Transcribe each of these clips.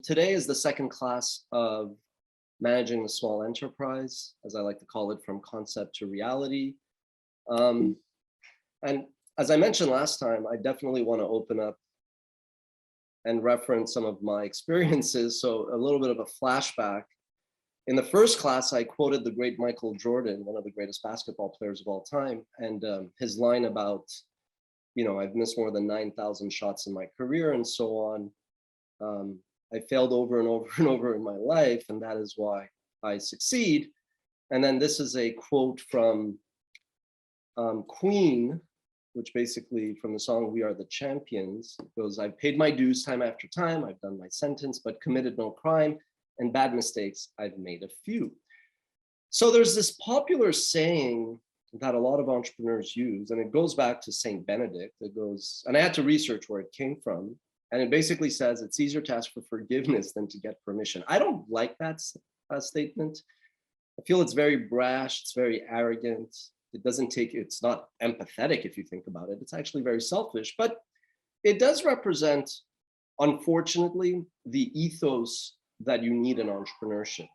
Today is the second class of managing the small enterprise, as I like to call it, from concept to reality. And as I mentioned last time, I definitely want to open up and reference some of my experiences. So a little bit of a flashback. In the first class, I quoted the great Michael Jordan, one of the greatest basketball players of all time, and his line about, I've missed more than 9,000 shots in my career and so on. I failed over and over and over in my life, and that is why I succeed. And then this is a quote from Queen, which basically from the song We Are the Champions, it goes, I've paid my dues time after time, I've done my sentence, but committed no crime, and bad mistakes, I've made a few. So there's this popular saying that a lot of entrepreneurs use, and it goes back to Saint Benedict. It goes, and I had to research where it came from, and it basically says it's easier to ask for forgiveness than to get permission. I don't like that statement. I feel it's very brash, it's very arrogant. It doesn't take, it's not empathetic if you think about it. It's actually very selfish, but it does represent, unfortunately, the ethos that you need in entrepreneurship.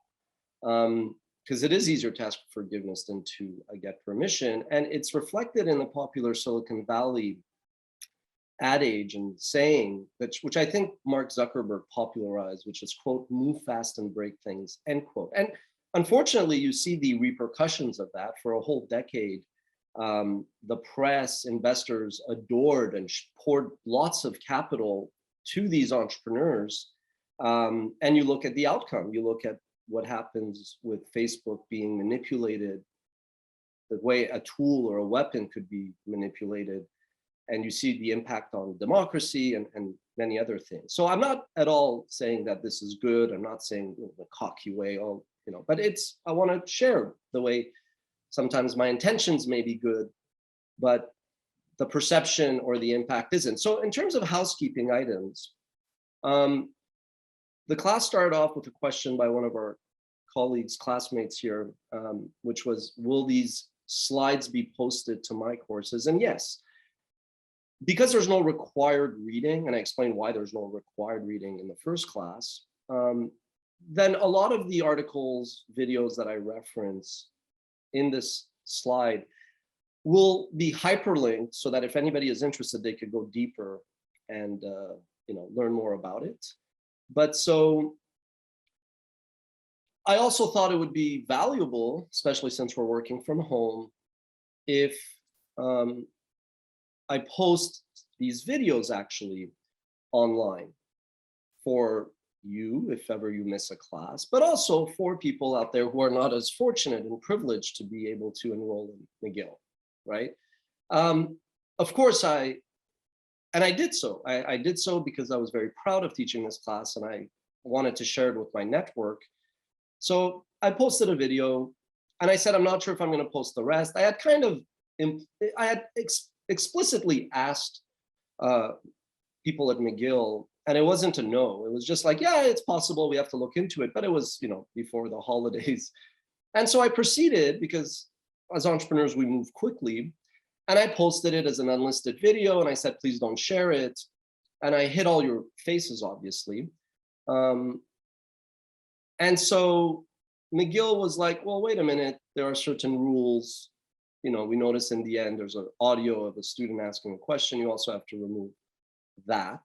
Because it is easier to ask for forgiveness than to get permission. And it's reflected in the popular Silicon Valley adage and saying, which I think Mark Zuckerberg popularized, which is, quote, move fast and break things, end quote. And unfortunately, you see the repercussions of that for a whole decade. The press, investors adored and poured lots of capital to these entrepreneurs. And you look at the outcome. You look at what happens with Facebook being manipulated, the way a tool or a weapon could be manipulated. And you see the impact on democracy and many other things. So I'm not at all saying that this is good. I'm not saying the cocky way, but I want to share the way sometimes my intentions may be good, but the perception or the impact isn't. So in terms of housekeeping items, the class started off with a question by one of our colleagues, classmates here, which was, will these slides be posted to my courses? And yes, because there's no required reading, and I explained why there's no required reading in the first class, then a lot of the articles, videos that I reference in this slide will be hyperlinked so that if anybody is interested, they could go deeper and learn more about it. But so I also thought it would be valuable, especially since we're working from home, if I post these videos actually online for you, if ever you miss a class, but also for people out there who are not as fortunate and privileged to be able to enroll in McGill, right? Of course, I did so. I did so because I was very proud of teaching this class and I wanted to share it with my network. So I posted a video and I said, I'm not sure if I'm going to post the rest. I had explicitly asked people at McGill, and it wasn't a no. It was just like, yeah, it's possible, we have to look into it. But it was, before the holidays. And so I proceeded because as entrepreneurs, we move quickly. And I posted it as an unlisted video and I said, please don't share it. And I hid all your faces, obviously. And so McGill was like, well, wait a minute, there are certain rules. We notice in the end, there's an audio of a student asking a question. You also have to remove that.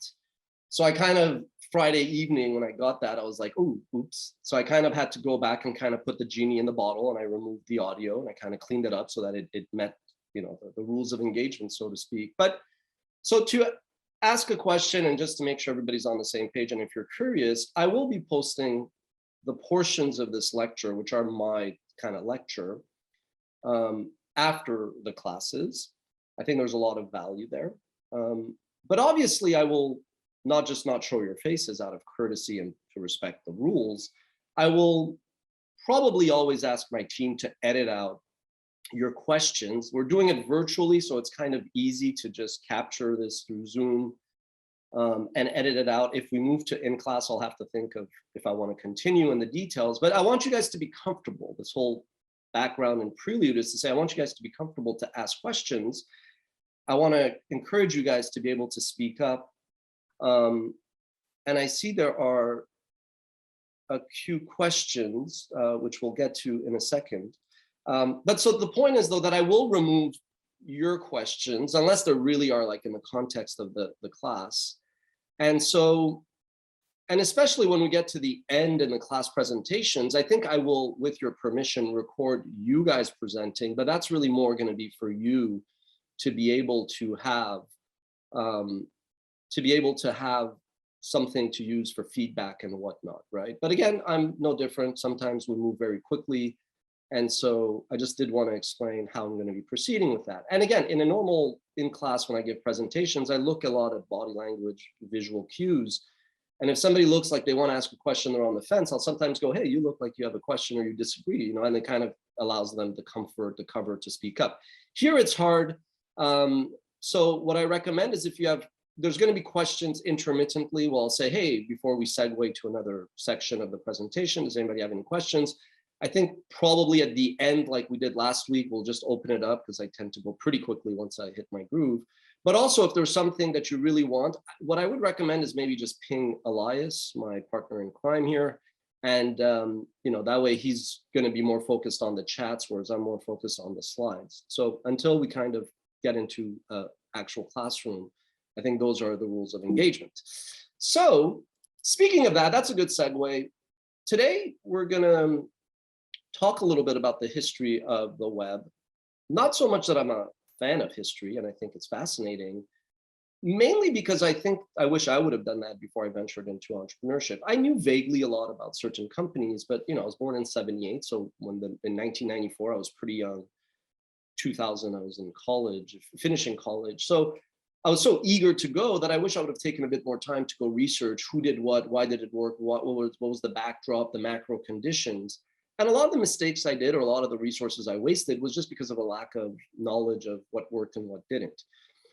So I kind of, Friday evening when I got that, I was like, oh, oops. So I kind of had to go back and kind of put the genie in the bottle and I removed the audio and I kind of cleaned it up so that it met, the rules of engagement, so to speak. But so to ask a question and just to make sure everybody's on the same page, and if you're curious, I will be posting the portions of this lecture, which are my kind of lecture, after the classes. I think there's a lot of value there. But obviously I will not show your faces out of courtesy and to respect the rules. I will probably always ask my team to edit out your questions. We're doing it virtually, so it's kind of easy to just capture this through Zoom and edit it out. If we move to in-class, I'll have to think of if I want to continue in the details, but I want you guys to be comfortable. This whole background and prelude is to say, I want you guys to be comfortable to ask questions. I want to encourage you guys to be able to speak up. And I see there are a few questions, which we'll get to in a second. But so the point is, though, that I will remove your questions, unless there really are like in the context of the class. And so, and especially when we get to the end in the class presentations, I think I will, with your permission, record you guys presenting, but that's really more going to be for you to be able to have, something to use for feedback and whatnot, right? But again, I'm no different. Sometimes we move very quickly. And so I just did want to explain how I'm going to be proceeding with that. And again, in a normal in-class, when I give presentations, I look a lot at body language, visual cues. And if somebody looks like they want to ask a question, they're on the fence, I'll sometimes go, hey, you look like you have a question or you disagree, you know, and it kind of allows them the comfort, the cover to speak up. Here it's hard. So what I recommend is if you have, there's going to be questions intermittently. Well, I'll say, hey, before we segue to another section of the presentation, does anybody have any questions? I think probably at the end, like we did last week, we'll just open it up because I tend to go pretty quickly once I hit my groove. But also if there's something that you really want, what I would recommend is maybe just ping Elias, my partner in crime here. And you know, that way he's going to be more focused on the chats, whereas I'm more focused on the slides. So until we kind of get into actual classroom, I think those are the rules of engagement. So speaking of that, that's a good segue. Today, we're going to talk a little bit about the history of the web. Not so much that I'm a fan of history, and I think it's fascinating, mainly because I wish I would have done that before I ventured into entrepreneurship. I knew vaguely a lot about certain companies, but you know, I was born in '78, so in 1994, I was pretty young. 2000, I was in college, finishing college. So I was so eager to go that I wish I would have taken a bit more time to go research who did what, why did it work, what was the backdrop, the macro conditions. And a lot of the mistakes I did, or a lot of the resources I wasted, was just because of a lack of knowledge of what worked and what didn't.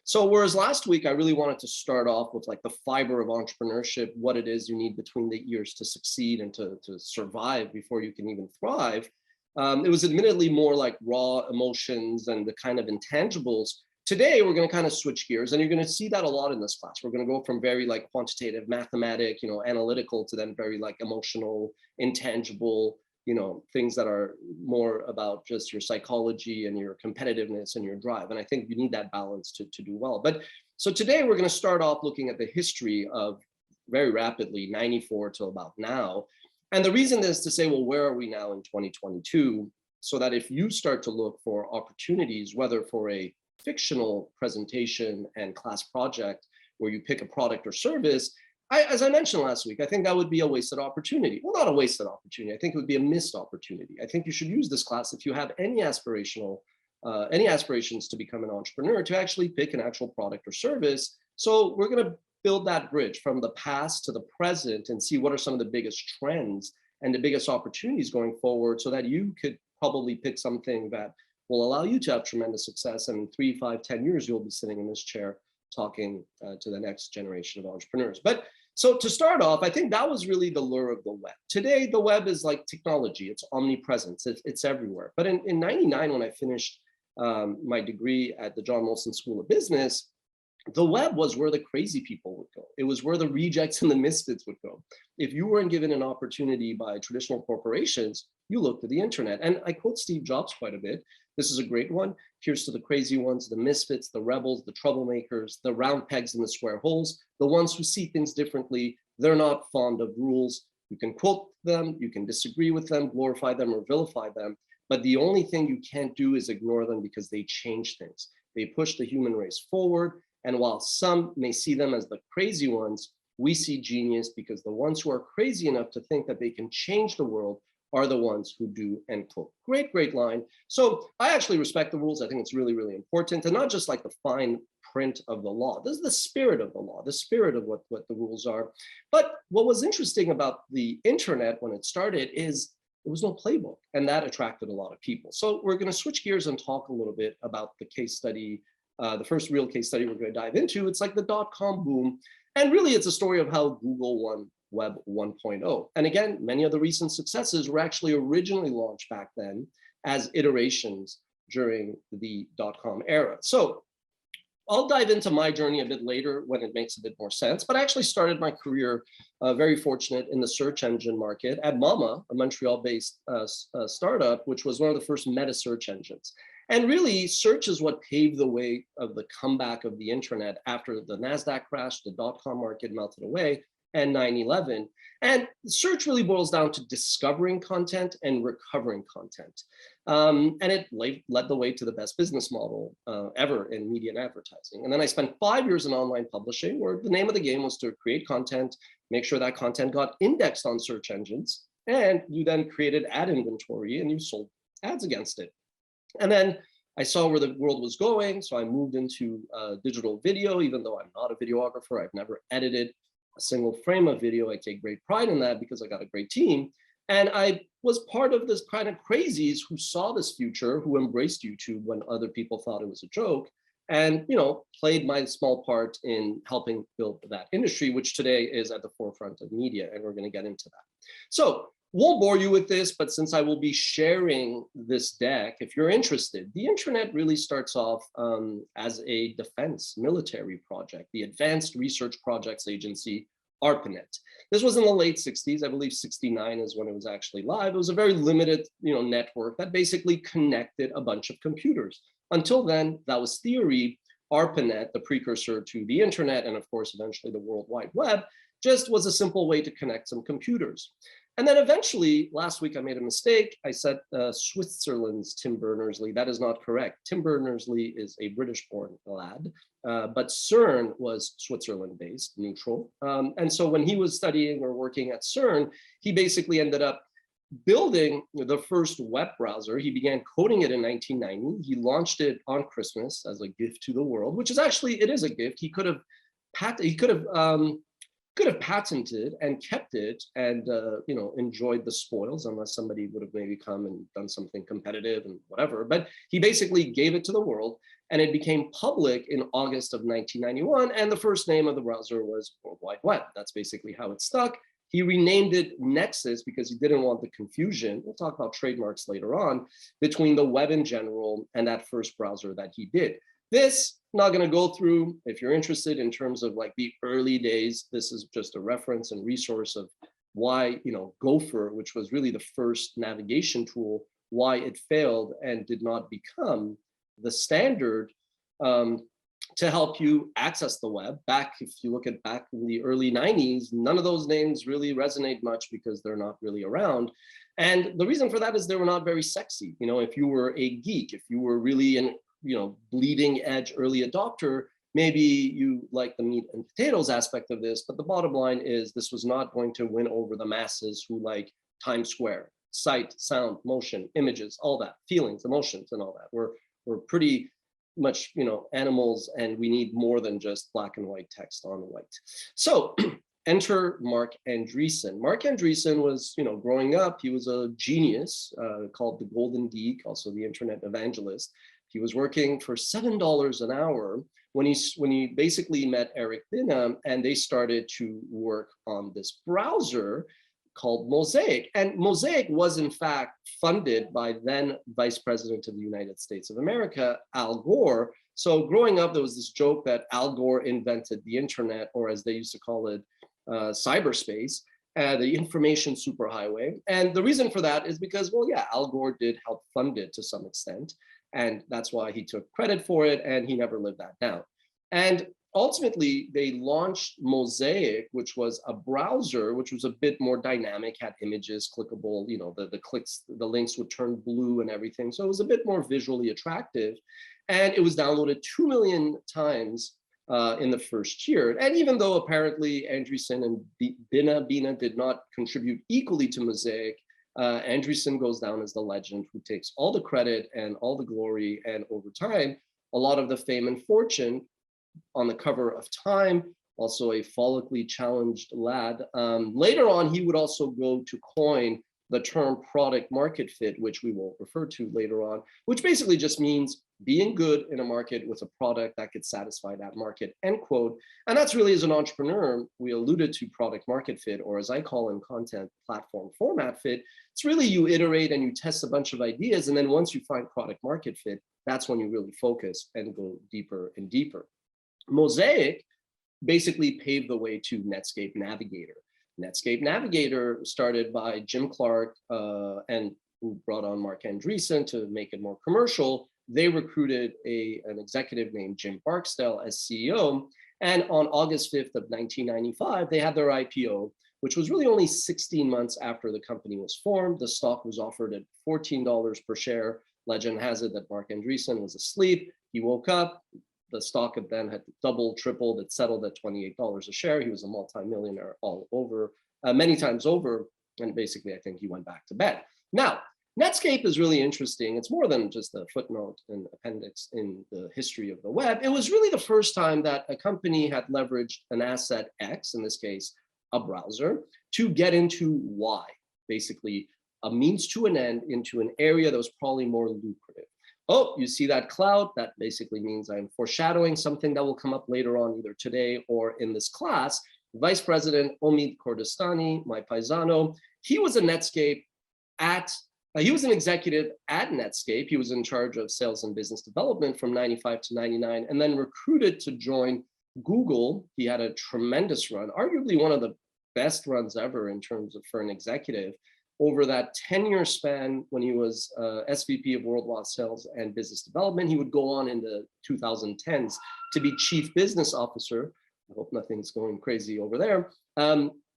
So whereas last week, I really wanted to start off with like the fiber of entrepreneurship, what it is you need between the ears to succeed and to survive before you can even thrive. It was admittedly more like raw emotions and the kind of intangibles. Today, we're going to kind of switch gears, and you're going to see that a lot in this class. We're going to go from very like quantitative, mathematic, you know, analytical, to then very like emotional, intangible, you know, things that are more about just your psychology and your competitiveness and your drive. And I think you need that balance to do well. But so today we're going to start off looking at the history of, very rapidly, 94 to about now. And the reason is to say, well, where are we now in 2022? So that if you start to look for opportunities, whether for a fictional presentation and class project where you pick a product or service, as I mentioned last week, I think that would be a wasted opportunity. Well, not a wasted opportunity. I think it would be a missed opportunity. I think you should use this class if you have any aspirations to become an entrepreneur, to actually pick an actual product or service. So we're going to build that bridge from the past to the present and see what are some of the biggest trends and the biggest opportunities going forward, so that you could probably pick something that will allow you to have tremendous success. And in 3, 5, 10 years, you'll be sitting in this chair talking to the next generation of entrepreneurs. But so to start off, I think that was really the lure of the web. Today, the web is like technology. It's omnipresent. It's everywhere. But in 99, when I finished my degree at the John Molson School of Business, the web was where the crazy people would go. It was where the rejects and the misfits would go. If you weren't given an opportunity by traditional corporations, you looked at the internet. And I quote Steve Jobs quite a bit. This is a great one. Here's to the crazy ones, the misfits, the rebels, the troublemakers, the round pegs in the square holes, the ones who see things differently. They're not fond of rules. You can quote them, you can disagree with them, glorify them, or vilify them. But the only thing you can't do is ignore them, because they change things. They push the human race forward. And while some may see them as the crazy ones, we see genius, because the ones who are crazy enough to think that they can change the world are the ones who do, end quote. Great, great line. So I actually respect the rules. I think it's really, really important, and not just like the fine print of the law. This is the spirit of the law, the spirit of what the rules are. But what was interesting about the internet when it started is there was no playbook, and that attracted a lot of people. So we're going to switch gears and talk a little bit about the case study, the first real case study we're going to dive into. It's like the dot-com boom. And really, it's a story of how Google won Web 1.0. And again, many of the recent successes were actually originally launched back then as iterations during the dot-com era. So I'll dive into my journey a bit later when it makes a bit more sense, but I actually started my career very fortunate in the search engine market at Mama, a Montreal-based startup, which was one of the first meta search engines. And really, search is what paved the way of the comeback of the internet after the NASDAQ crash, the dot-com market melted away, and 9/11. And search really boils down to discovering content and recovering content. And it led the way to the best business model ever in media and advertising. And then I spent 5 years in online publishing, where the name of the game was to create content, make sure that content got indexed on search engines, and you then created ad inventory and you sold ads against it. And then I saw where the world was going, so I moved into digital video. Even though I'm not a videographer, I've never edited a single frame of video. I take great pride in that because I got a great team. And I was part of this kind of crazies who saw this future, who embraced YouTube when other people thought it was a joke, and played my small part in helping build that industry, which today is at the forefront of media, and we're going to get into that. So won't bore you with this, but since I will be sharing this deck, if you're interested, the Intranet really starts off as a defense military project, the Advanced Research Projects Agency, ARPANET. This was in the late 60s. I believe 69 is when it was actually live. It was a very limited network that basically connected a bunch of computers. Until then, that was theory. ARPANET, the precursor to the internet, and of course, eventually the World Wide Web, just was a simple way to connect some computers. And then eventually, last week I made a mistake. I said Switzerland's Tim Berners-Lee. That is not correct. Tim Berners-Lee is a British-born lad, but CERN was Switzerland-based, neutral. And so when he was studying or working at CERN, he basically ended up building the first web browser. He began coding it in 1990. He launched it on Christmas as a gift to the world, which is actually, it is a gift. He could have patented and kept it and enjoyed the spoils, unless somebody would have maybe come and done something competitive and whatever. But he basically gave it to the world, and it became public in August of 1991. And the first name of the browser was World Wide Web. That's basically how it stuck. He renamed it Nexus because he didn't want the confusion, we'll talk about trademarks later on, between the web in general and that first browser that he did. This, not going to go through. If you're interested in terms of like the early days, this is just a reference and resource of why, Gopher, which was really the first navigation tool, why it failed and did not become the standard to help you access the web. If you look at back in the early 90s, none of those names really resonate much because they're not really around. And the reason for that is they were not very sexy. If you were a geek, if you were really an bleeding edge early adopter, maybe you like the meat and potatoes aspect of this, but the bottom line is this was not going to win over the masses who like Times Square, sight, sound, motion, images, all that, feelings, emotions, and all that. We're pretty much, animals, and we need more than just black and white text on white. So enter Mark Andreessen. Mark Andreessen was, growing up, he was a genius called the Golden Geek, also the internet evangelist. He was working for $7 an hour when he basically met Eric Bina, and they started to work on this browser called Mosaic. And Mosaic was in fact funded by then Vice President of the United States of America, Al Gore. So growing up, there was this joke that Al Gore invented the internet, or as they used to call it, cyberspace, the information superhighway. And the reason for that is because, well, yeah, Al Gore did help fund it to some extent. And that's why he took credit for it, and he never lived that down. And ultimately, they launched Mosaic, which was a browser, which was a bit more dynamic, had images, clickable, the clicks, the links would turn blue and everything. So it was a bit more visually attractive. And it was downloaded 2 million times in the first year. And even though apparently Andreessen and Bina did not contribute equally to Mosaic, Andreessen goes down as the legend who takes all the credit and all the glory, and over time, a lot of the fame and fortune. On the cover of Time, also a follically challenged lad. Later on, he would also go to coin the term product market fit, which we will refer to later on, which basically just means being good in a market with a product that could satisfy that market, end quote. And that's really, as an entrepreneur, we alluded to product market fit, or as I call in content, platform format fit. It's really you iterate and you test a bunch of ideas. And then once you find product market fit, that's when you really focus and go deeper and deeper. Mosaic basically paved the way to Netscape Navigator. Netscape Navigator started by Jim Clark and who brought on Mark Andreessen to make it more commercial. They recruited an executive named Jim Barksdale as CEO. And on August 5th of 1995, they had their IPO, which was really only 16 months after the company was formed. The stock was offered at $14 per share. Legend has it that Mark Andreessen was asleep. He woke up. The stock then had doubled, tripled. It settled at $28 a share. He was a multimillionaire all over, many times over. And basically, I think he went back to bed. Now, Netscape is really interesting. It's more than just a footnote and appendix in the history of the web. It was really the first time that a company had leveraged an asset X, in this case, a browser, to get into Y, basically a means to an end into an area that was probably more lucrative. Oh, you see that cloud? That basically means I'm foreshadowing something that will come up later on, either today or in this class. Vice President Omid Kordestani, my paisano, he was a Netscape he was an executive at Netscape. He was in charge of sales and business development from 95 to 99, and then recruited to join Google. He had a tremendous run, arguably one of the best runs ever in terms of for an executive. Over that 10-year span, when he was SVP of Worldwide Sales and Business Development, he would go on in the 2010s to be Chief Business Officer. I hope nothing's going crazy over there.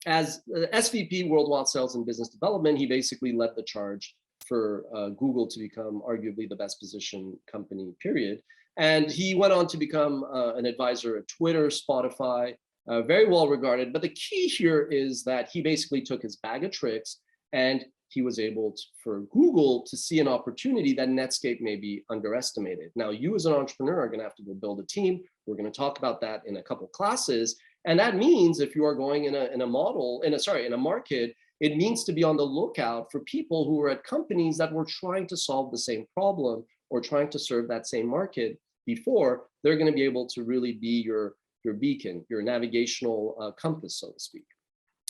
As SVP Worldwide Sales and Business Development, he basically led the charge for Google to become arguably the best positioned company, period. And he went on to become an advisor at Twitter, Spotify, very well regarded. But the key here is that he basically took his bag of tricks and he was able to, for Google to see an opportunity that Netscape may be underestimated. Now, you as an entrepreneur are going to have to go build a team. We're going to talk about that in a couple classes. And that means if you are going in a market, it means to be on the lookout for people who are at companies that were trying to solve the same problem or trying to serve that same market before. They're going to be able to really be your beacon, your navigational compass, so to speak.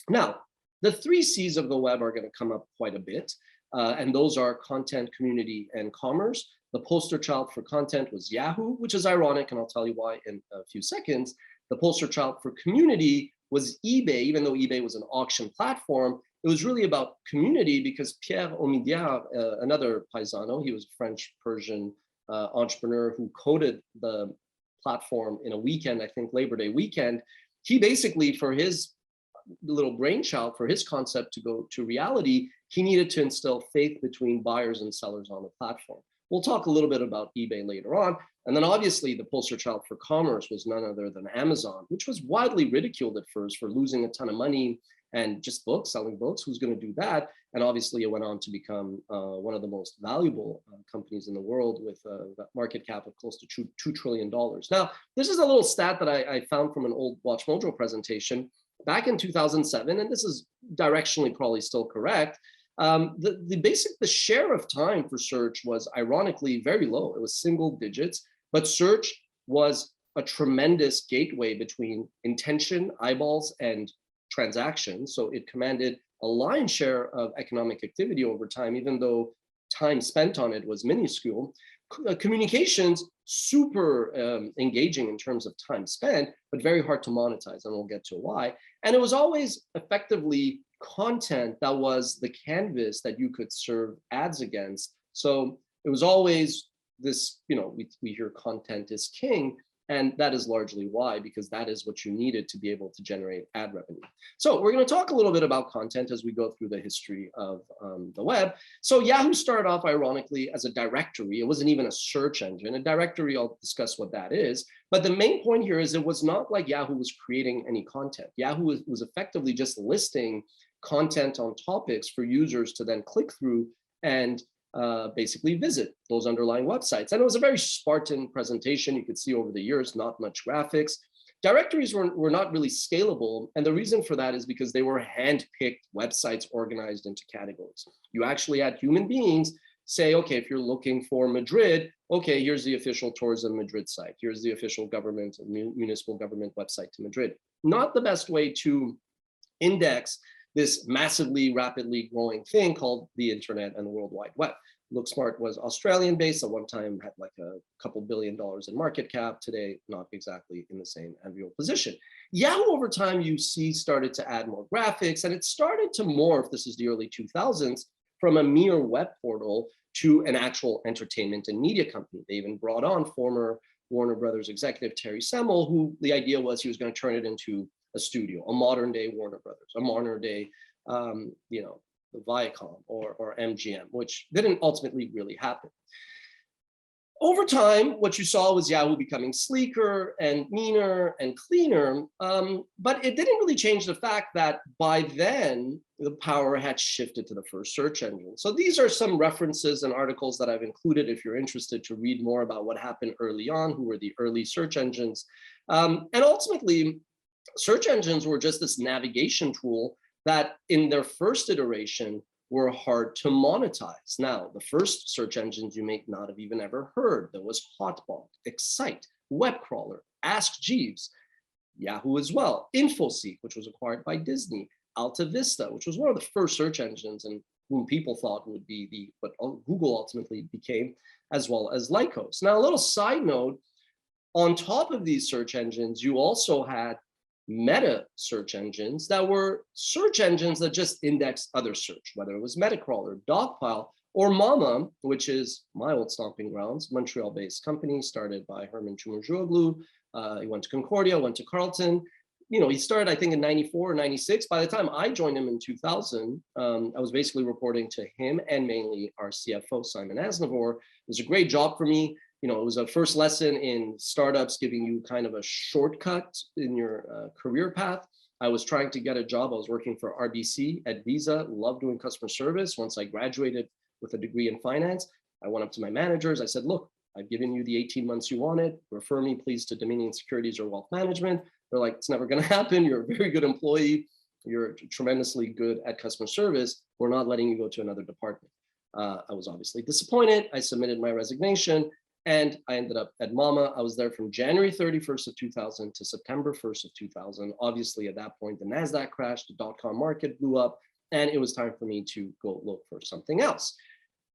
Now, the 3 C's of the web are going to come up quite a bit, and those are content, community, and commerce. The poster child for content was Yahoo, which is ironic, and I'll tell you why in a few seconds. The poster child for community was eBay, even though eBay was an auction platform. It was really about community because Pierre Omidyar, another paisano, he was a French-Persian entrepreneur who coded the platform in a weekend, I think Labor Day weekend. He basically, for his little brainchild, for his concept to go to reality, he needed to instill faith between buyers and sellers on the platform. We'll talk a little bit about eBay later on. And then obviously the poster child for commerce was none other than Amazon, which was widely ridiculed at first for losing a ton of money and just books, selling books. Who's going to do that? And obviously it went on to become one of the most valuable companies in the world with a market cap of close to $2 trillion. Now, this is a little stat that I found from an old Watch Mojo presentation back in 2007, and this is directionally probably still correct. The share of time for search was ironically very low. It was single digits, but search was a tremendous gateway between intention, eyeballs, and transactions. So it commanded a lion's share of economic activity over time, even though time spent on it was minuscule. Communications, super engaging in terms of time spent, but very hard to monetize, and we'll get to why. And it was always effectively content that was the canvas that you could serve ads against. So it was always this, we hear content is king, and that is largely why, because that is what you needed to be able to generate ad revenue. So we're going to talk a little bit about content as we go through the history of the web. So Yahoo started off ironically as a directory. It wasn't even a search engine. A directory, I'll discuss what that is. But the main point here is it was not like Yahoo was creating any content. Yahoo was effectively just listing content on topics for users to then click through and basically visit those underlying websites. And it was a very Spartan presentation. You could see over the years, not much graphics. Directories were not really scalable. And the reason for that is because they were hand-picked websites organized into categories. You actually had human beings say, okay, if you're looking for Madrid, okay, here's the official Tourism Madrid site. Here's the official government, municipal government website to Madrid. Not the best way to index this massively, rapidly growing thing called the internet and the World Wide Web. LookSmart was Australian based. At one time had like a couple $1 billion in market cap. Today, not exactly in the same enviable position. Yahoo over time, you see, started to add more graphics, and it started to morph, this is the early 2000s, from a mere web portal to an actual entertainment and media company. They even brought on former Warner Brothers executive Terry Semel, who the idea was he was going to turn it into a studio, a modern day Warner Brothers, a modern day, you know, the Viacom or MGM, which didn't ultimately really happen. Over time, what you saw was Yahoo becoming sleeker and meaner and cleaner, but it didn't really change the fact that by then, the power had shifted to the first search engine. So these are some references and articles that I've included if you're interested to read more about what happened early on, who were the early search engines. And ultimately, search engines were just this navigation tool that in their first ituration were hard to monetize. Now, the first search engines you may not have even ever heard. There was Hotbot, Excite, Webcrawler, Ask Jeeves, Yahoo as well, InfoSeek, which was acquired by Disney, Alta Vista, which was one of the first search engines and whom people thought would be what Google ultimately became, as well as Lycos. Now, a little side note, on top of these search engines, you also had meta search engines that were search engines that just indexed other search, whether it was Metacrawler, Dogpile, or Mama, which is my old stomping grounds, Montreal-based company started by Herman Chumurjoglu. He went to Concordia, went to Carleton. You know, he started, I think, in 94 or 96. By the time I joined him in 2000, I was basically reporting to him and mainly our CFO, Simon Aznavour. It was a great job for me. You know, it was a first lesson in startups, giving you kind of a shortcut in your career path. I was trying to get a job. I was working for RBC at Visa, loved doing customer service. Once I graduated with a degree in finance, I went up to my managers. I said, look, I've given you the 18 months you wanted. Refer me, please, to Dominion Securities or Wealth Management. They're like, it's never going to happen. You're a very good employee. You're tremendously good at customer service. We're not letting you go to another department. I was obviously disappointed. I submitted my resignation. And I ended up at Mama. I was there from January 31st of 2000 to September 1st of 2000. Obviously, at that point, the NASDAQ crashed, the dot-com market blew up, and it was time for me to go look for something else.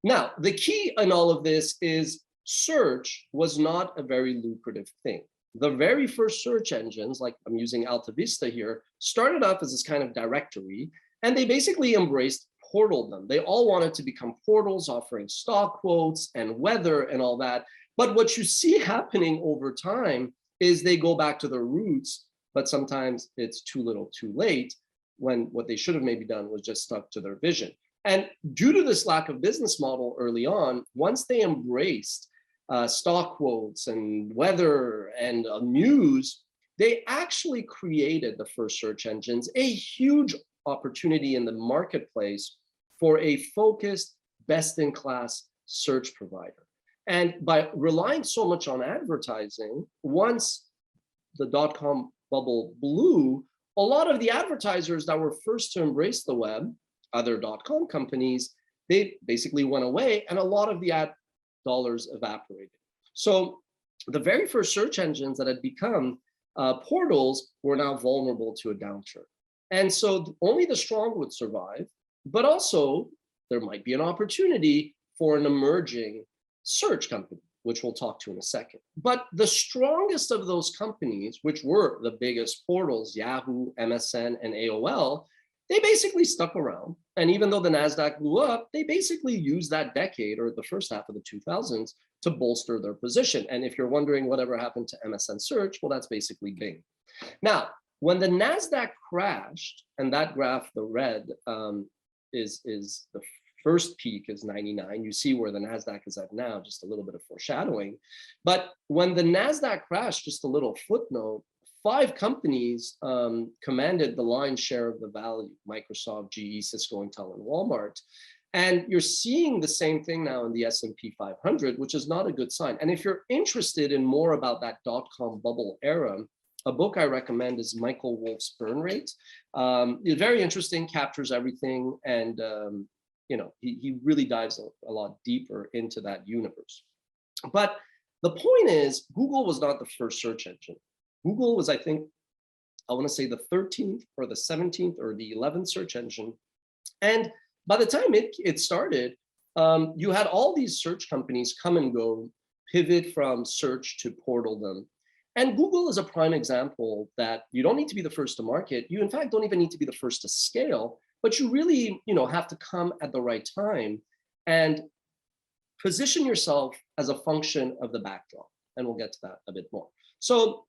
Now, the key in all of this is search was not a very lucrative thing. The very first search engines, like I'm using Alta Vista here, started off as this kind of directory, and they basically embraced portaldom. They all wanted to become portals offering stock quotes and weather and all that. But what you see happening over time is they go back to their roots, but sometimes it's too little too late, when what they should have maybe done was just stuck to their vision. And due to this lack of business model early on, once they embraced stock quotes and weather and news, they actually created the first search engines, a huge opportunity in the marketplace for a focused, best-in-class search provider. And by relying so much on advertising, once the dot-com bubble blew, a lot of the advertisers that were first to embrace the web, other dot-com companies, they basically went away, and a lot of the ad dollars evaporated. So the very first search engines that had become portals were now vulnerable to a downturn. And so only the strong would survive, but also there might be an opportunity for an emerging search company, which we'll talk to in a second. But the strongest of those companies, which were the biggest portals, Yahoo, MSN, and AOL, they basically stuck around. And even though the NASDAQ blew up, they basically used that decade or the first half of the 2000s to bolster their position. And if you're wondering whatever happened to MSN Search, well, that's basically Bing. Now, when the NASDAQ crashed, and that graph, the red, is the first peak is 99. You see where the NASDAQ is at now, just a little bit of foreshadowing. But when the NASDAQ crashed, just a little footnote, 5 companies commanded the lion's share of the value: Microsoft, GE, Cisco, Intel, and Walmart. And you're seeing the same thing now in the S&P 500, which is not a good sign. And if you're interested in more about that dot-com bubble era, a book I recommend is Michael Wolff's Burn Rate. It's very interesting, captures everything, and you know, he really dives a lot deeper into that universe. But the point is, Google was not the first search engine. Google was, I think, I want to say the 13th or the 17th or the 11th search engine. And by the time it started, you had all these search companies come and go, pivot from search to portaldom. And Google is a prime example that you don't need to be the first to market. You, in fact, don't even need to be the first to scale, but you really, have to come at the right time and position yourself as a function of the backdrop. And we'll get to that a bit more. So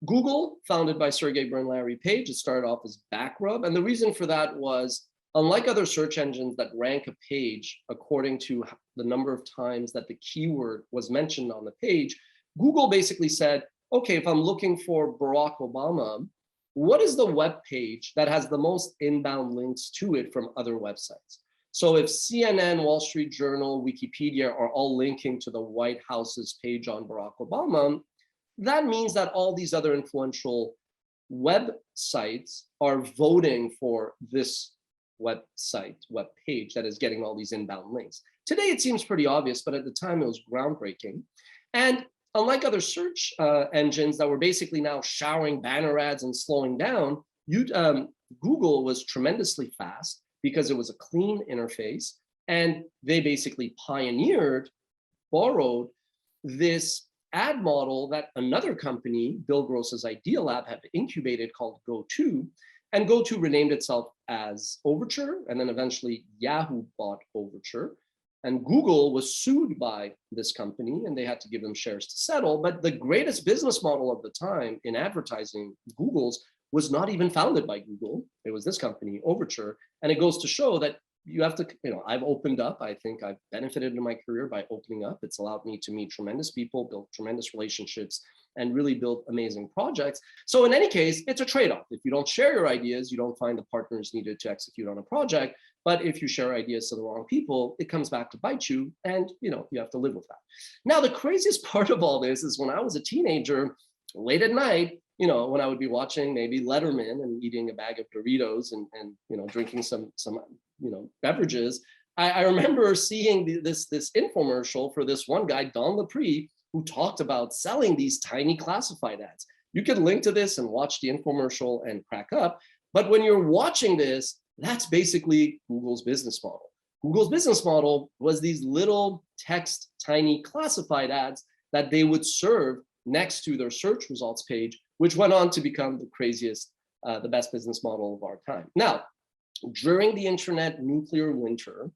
Google, founded by Sergey Brin, Larry Page, it started off as Backrub. And the reason for that was, unlike other search engines that rank a page according to the number of times that the keyword was mentioned on the page, Google basically said, okay, if I'm looking for Barack Obama, what is the web page that has the most inbound links to it from other websites? So if CNN, Wall Street Journal, Wikipedia are all linking to the White House's page on Barack Obama, that means that all these other influential websites are voting for this website, web page that is getting all these inbound links. Today, it seems pretty obvious, but at the time it was groundbreaking. And unlike other search engines that were basically now showering banner ads and slowing down, Google was tremendously fast because it was a clean interface. And they basically borrowed this ad model that another company, Bill Gross's Idea Lab, had incubated called GoTo. And GoTo renamed itself as Overture, and then eventually Yahoo bought Overture. And Google was sued by this company, and they had to give them shares to settle. But the greatest business model of the time in advertising, Google's, was not even founded by Google. It was this company, Overture. And it goes to show that you have to, I've opened up. I think I've benefited in my career by opening up. It's allowed me to meet tremendous people, build tremendous relationships, and really build amazing projects. So in any case, it's a trade-off. If you don't share your ideas, you don't find the partners needed to execute on a project. But if you share ideas to the wrong people, it comes back to bite you, and you have to live with that. Now, the craziest part of all this is when I was a teenager, late at night, when I would be watching maybe Letterman and eating a bag of Doritos and drinking some beverages, I remember seeing this infomercial for this one guy, Don Lepre, who talked about selling these tiny classified ads. You can link to this and watch the infomercial and crack up. But when you're watching this, that's basically Google's business model. Google's business model was these little text, tiny classified ads that they would serve next to their search results page, which went on to become the craziest, the best business model of our time. Now, during the internet nuclear winter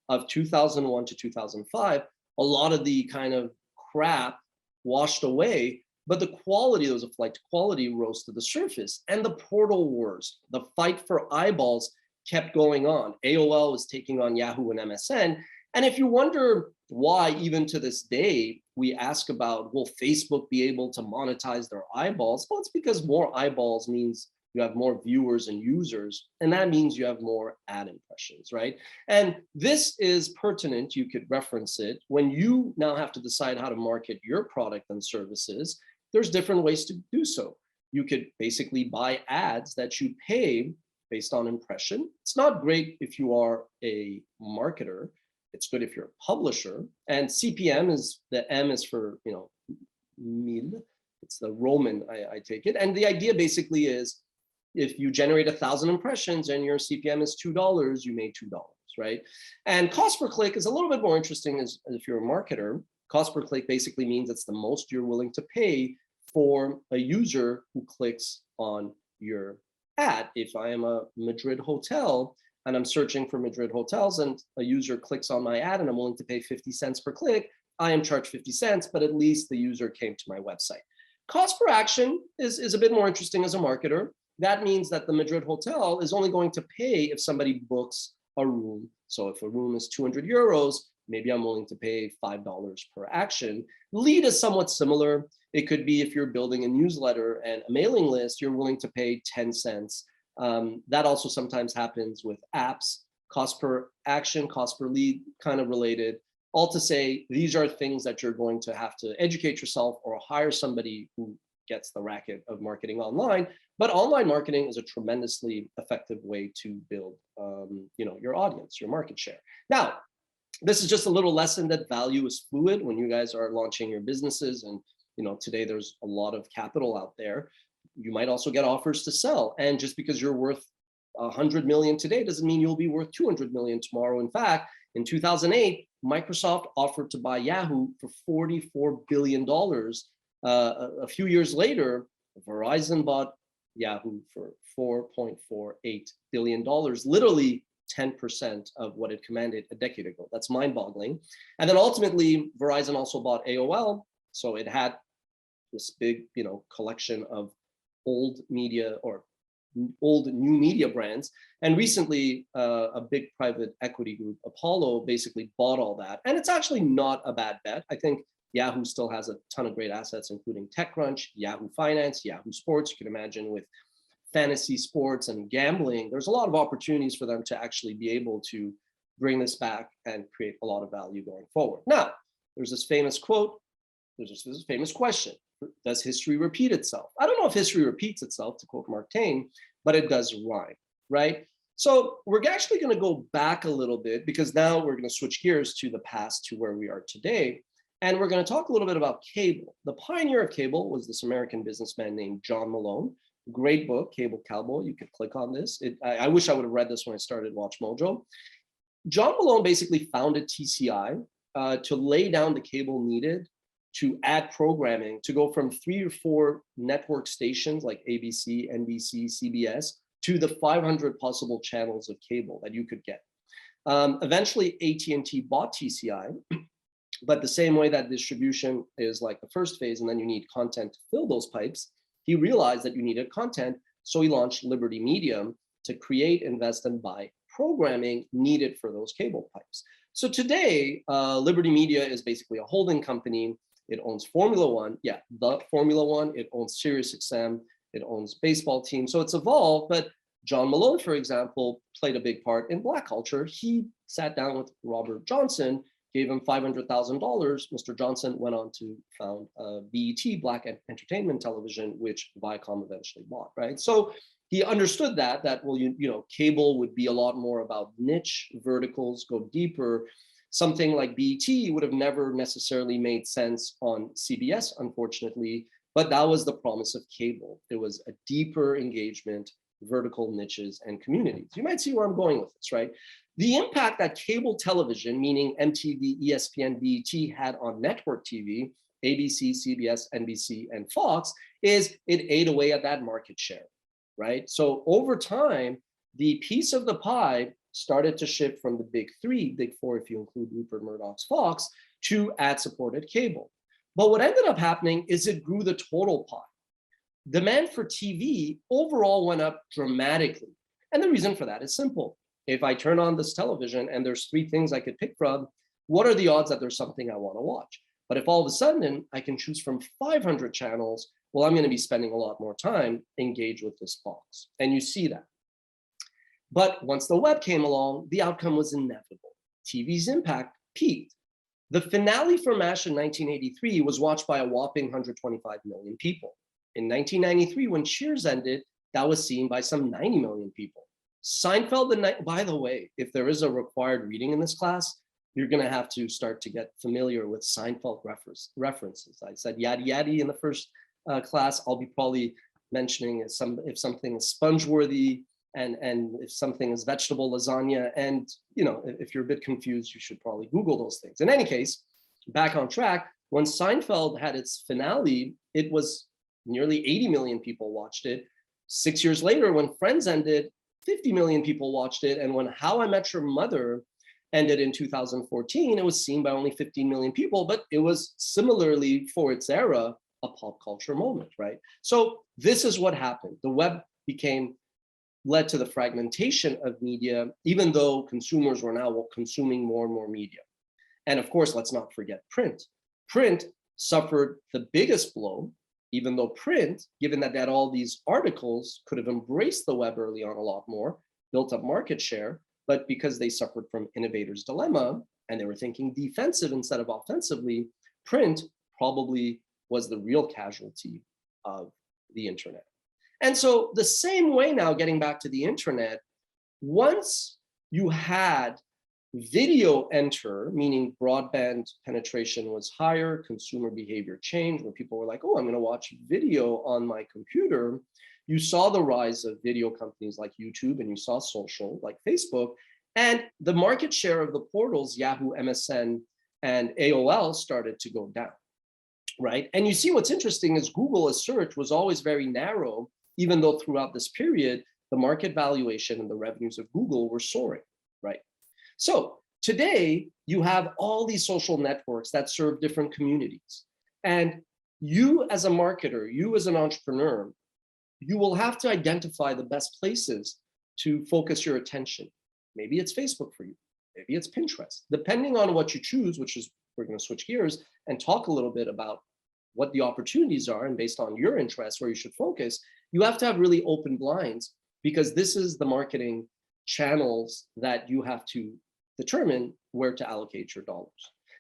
of 2001 to 2005, a lot of the kind of crap washed away, but the quality, there was a flight to quality, rose to the surface. And the portal wars, the fight for eyeballs, kept going on. AOL was taking on Yahoo and MSN. And if you wonder why, even to this day, we ask about, will Facebook be able to monetize their eyeballs? Well, it's because more eyeballs means you have more viewers and users, and that means you have more ad impressions, right? And this is pertinent, you could reference it, when you now have to decide how to market your product and services. There's different ways to do so. You could basically buy ads that you pay based on impression. It's not great if you are a marketer. It's good if you're a publisher. And CPM is, the M is for, mille. It's the Roman, I take it. And the idea basically is, if you generate 1,000 impressions and your CPM is $2, you made $2, right? And cost per click is a little bit more interesting as if you're a marketer. Cost per click basically means it's the most you're willing to pay for a user who clicks on your ad. If I am a Madrid hotel and I'm searching for Madrid hotels and a user clicks on my ad and I'm willing to pay 50 cents per click, I am charged 50 cents, but at least the user came to my website. Cost per action is a bit more interesting as a marketer. That means that the Madrid hotel is only going to pay if somebody books a room. So if a room is 200 euros, maybe I'm willing to pay $5 per action. Lead is somewhat similar. It could be if you're building a newsletter and a mailing list, you're willing to pay 10 cents. That also sometimes happens with apps. Cost per action, cost per lead, kind of related. All to say, these are things that you're going to have to educate yourself or hire somebody who gets the racket of marketing online. But online marketing is a tremendously effective way to build your audience, your market share. Now, this is just a little lesson that value is fluid when you guys are launching your businesses. And today there's a lot of capital out there. You might also get offers to sell. And just because you're worth 100 million today doesn't mean you'll be worth 200 million tomorrow. In fact, in 2008, Microsoft offered to buy Yahoo for $44 billion. A few years later, Verizon bought Yahoo for $4.48 billion, literally 10% of what it commanded a decade ago. That's mind-boggling. And then ultimately, Verizon also bought AOL. So it had this big, collection of old media or old new media brands. And recently, a big private equity group, Apollo, basically bought all that. And it's actually not a bad bet. I think Yahoo still has a ton of great assets, including TechCrunch, Yahoo Finance, Yahoo Sports. You can imagine with fantasy sports and gambling, there's a lot of opportunities for them to actually be able to bring this back and create a lot of value going forward. Now, there's this famous quote, there's this famous question. Does history repeat itself? I don't know if history repeats itself, to quote Mark Twain, but it does rhyme, right? So we're actually going to go back a little bit, because now we're going to switch gears to the past, to where we are today. And we're going to talk a little bit about cable. The pioneer of cable was this American businessman named John Malone. Great book, Cable Cowboy. You could click on this. I wish I would have read this when I started Watch Mojo. John Malone basically founded TCI to lay down the cable needed to add programming, to go from 3 or 4 network stations like ABC, NBC, CBS, to the 500 possible channels of cable that you could get. Eventually, AT&T bought TCI, but the same way that distribution is like the first phase, and then you need content to fill those pipes, he realized that you needed content, so he launched Liberty Media to create, invest, and buy programming needed for those cable pipes. So today, Liberty Media is basically a holding company. It owns Formula One, the Formula One. It owns SiriusXM. It owns baseball teams. So it's evolved. But John Malone, for example, played a big part in Black culture. He sat down with Robert Johnson, gave him $500,000. Mr. Johnson went on to found BET, Black Entertainment Television, which Viacom eventually bought. Right. So he understood that cable would be a lot more about niche verticals, go deeper. Something like BET would have never necessarily made sense on CBS, unfortunately, but that was the promise of cable. It was a deeper engagement, vertical niches, and communities. You might see where I'm going with this, right? The impact that cable television, meaning MTV, ESPN, BET, had on network TV, ABC, CBS, NBC, and Fox, is it ate away at that market share, right? So over time, the piece of the pie started to shift from the big 3, big 4, if you include Rupert Murdoch's Fox, to ad-supported cable. But what ended up happening is it grew the total pie. Demand for TV overall went up dramatically. And the reason for that is simple. If I turn on this television and there's 3 things I could pick from, what are the odds that there's something I want to watch? But if all of a sudden I can choose from 500 channels, well, I'm going to be spending a lot more time engaged with this box. And you see that. But once the web came along, the outcome was inevitable. TV's impact peaked. The finale for MASH in 1983 was watched by a whopping 125 million people. In 1993, when Cheers ended, that was seen by some 90 million people. Seinfeld, by the way, if there is a required reading in this class, you're going to have to start to get familiar with Seinfeld references. I said yaddy yaddy in the first class. I'll be probably mentioning if something is sponge-worthy, and if something is vegetable lasagna, and if you're a bit confused, you should probably Google those things. In any case, back on track, when Seinfeld had its finale, it was nearly 80 million people watched it. 6 years later, when Friends ended, 50 million people watched it. And when How I Met Your Mother ended in 2014, it was seen by only 15 million people, but it was similarly, for its era, a pop culture moment, right? So this is what happened. The web led to the fragmentation of media, even though consumers were now consuming more and more media. And of course, let's not forget print. Print suffered the biggest blow, even though print, given that they had all these articles, could have embraced the web early on a lot more, built up market share, but because they suffered from innovator's dilemma, and they were thinking defensive instead of offensively, print probably was the real casualty of the internet. And so the same way now, getting back to the internet, once you had video enter, meaning broadband penetration was higher, consumer behavior changed, where people were like, oh, I'm going to watch video on my computer, You saw the rise of video companies like YouTube, and you saw social like Facebook, and the market share of the portals, Yahoo, MSN, and AOL started to go down, right? And you see what's interesting is Google as search was always very narrow, even though throughout this period, the market valuation and the revenues of Google were soaring, right? So today, you have all these social networks that serve different communities. And you as a marketer, you as an entrepreneur, you will have to identify the best places to focus your attention. Maybe it's Facebook for you, maybe it's Pinterest, depending on what you choose, which is, we're going to switch gears and talk a little bit about what the opportunities are, and based on your interests where you should focus. You have to have really open blinds, because this is the marketing channels that you have to determine where to allocate your dollars.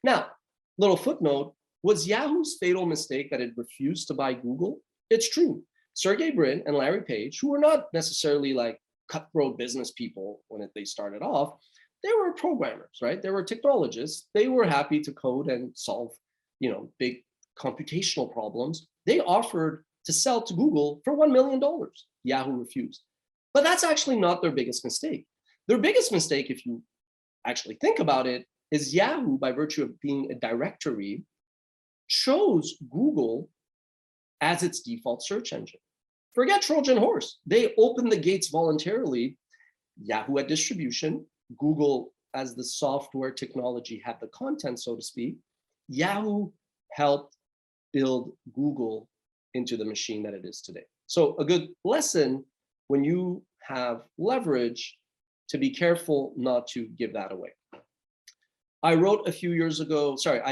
Now, little footnote, was Yahoo's fatal mistake that it refused to buy Google? It's true. Sergey Brin and Larry Page, who were not necessarily like cutthroat business people when they started off, they were programmers, right? They were technologists. They were happy to code and solve, big computational problems. They offered to sell to Google for $1 million. Yahoo refused. But that's actually not their biggest mistake. Their biggest mistake, if you actually think about it, is Yahoo, by virtue of being a directory, chose Google as its default search engine. Forget Trojan horse. They opened the gates voluntarily. Yahoo had distribution. Google, as the software technology, had the content, so to speak. Yahoo helped build Google into the machine that it is today. So a good lesson when you have leverage, to be careful not to give that away. I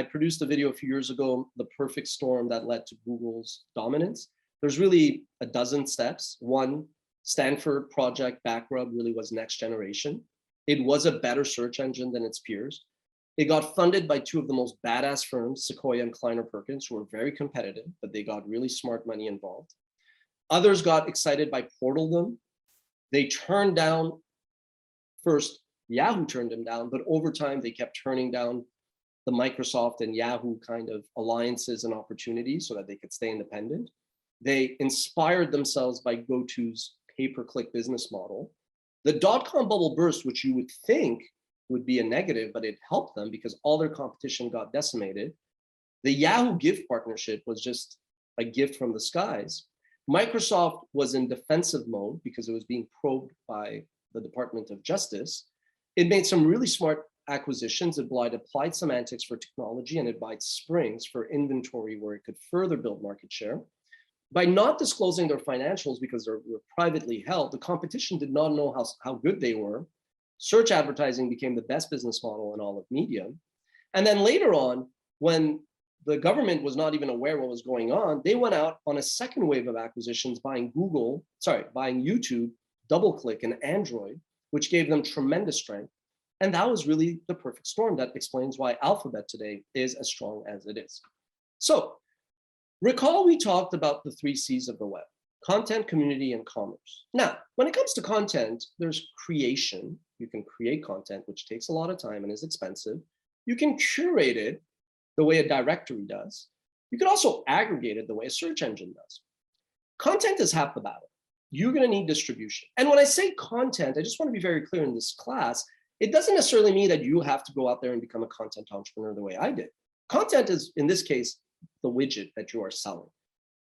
produced a video a few years ago, The Perfect Storm That Led to Google's Dominance. There's really a dozen steps. One, Stanford Project Backrub really was next generation. It was a better search engine than its peers. It got funded by two of the most badass firms, Sequoia and Kleiner Perkins, who were very competitive, but they got really smart money involved. Others got excited by Portaldom. They turned down, first, Yahoo turned them down, but over time they kept turning down the Microsoft and Yahoo kind of alliances and opportunities so that they could stay independent. They inspired themselves by GoTo's pay-per-click business model. The dot-com bubble burst, which you would think would be a negative, but it helped them because all their competition got decimated. The Yahoo gift partnership was just a gift from the skies. Microsoft was in defensive mode because it was being probed by the Department of Justice. It made some really smart acquisitions. It applied semantics for technology, and it bought Springs for inventory where it could further build market share. By not disclosing their financials because they were privately held, the competition did not know how good they were. Search advertising became the best business model in all of media. And then later on, when the government was not even aware what was going on, they went out on a second wave of acquisitions, buying YouTube, DoubleClick, and Android, which gave them tremendous strength. And that was really the perfect storm that explains why Alphabet today is as strong as it is. So recall we talked about the 3 C's of the web: content, community, and commerce. Now, when it comes to content, there's creation. You can create content, which takes a lot of time and is expensive. You can curate it the way a directory does. You can also aggregate it the way a search engine does. Content is half the battle. You're going to need distribution. And when I say content, I just want to be very clear in this class, it doesn't necessarily mean that you have to go out there and become a content entrepreneur the way I did. Content is, in this case, the widget that you are selling.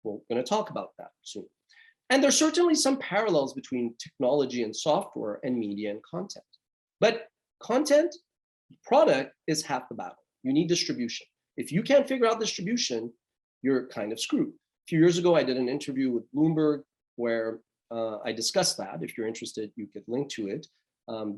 We're going to talk about that soon. And there's certainly some parallels between technology and software and media and content. But content, product, is half the battle. You need distribution. If you can't figure out distribution, you're kind of screwed. A few years ago, I did an interview with Bloomberg where I discussed that. If you're interested, you could link to it.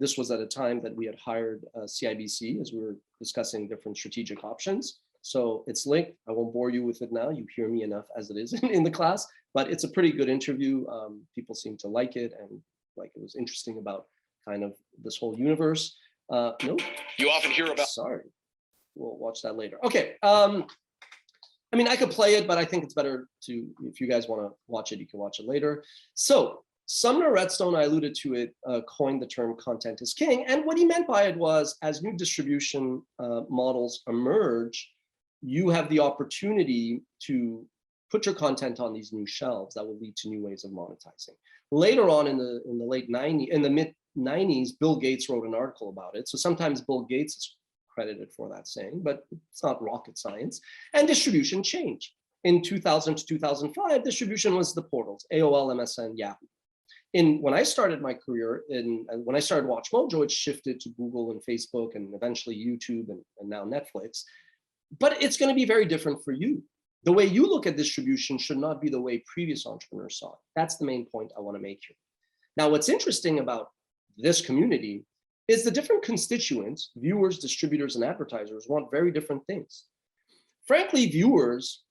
This was at a time that we had hired CIBC as we were discussing different strategic options. So it's linked. I won't bore you with it now. You hear me enough as it is in the class, but it's a pretty good interview. People seem to like it, and like it was interesting about kind of this whole universe. No, you often hear about. Sorry, we'll watch that later. Okay. I mean, I could play it, but I think it's better to, if you guys want to watch it, you can watch it later. So Sumner Redstone, I alluded to it, coined the term content is king. And what he meant by it was, as new distribution models emerge, you have the opportunity to put your content on these new shelves that will lead to new ways of monetizing. Later on in the mid 90s, Bill Gates wrote an article about it. So sometimes Bill Gates is credited for that saying, but it's not rocket science. And distribution changed. In 2000 to 2005, distribution was the portals, AOL, MSN, Yahoo. When I started my career, when I started WatchMojo, it shifted to Google and Facebook and eventually YouTube and now Netflix. But it's going to be very different for you. The way you look at distribution should not be the way previous entrepreneurs saw it. That's the main point I want to make here. Now, what's interesting about this community is the different constituents, viewers, distributors, and advertisers want very different things. Frankly, viewers,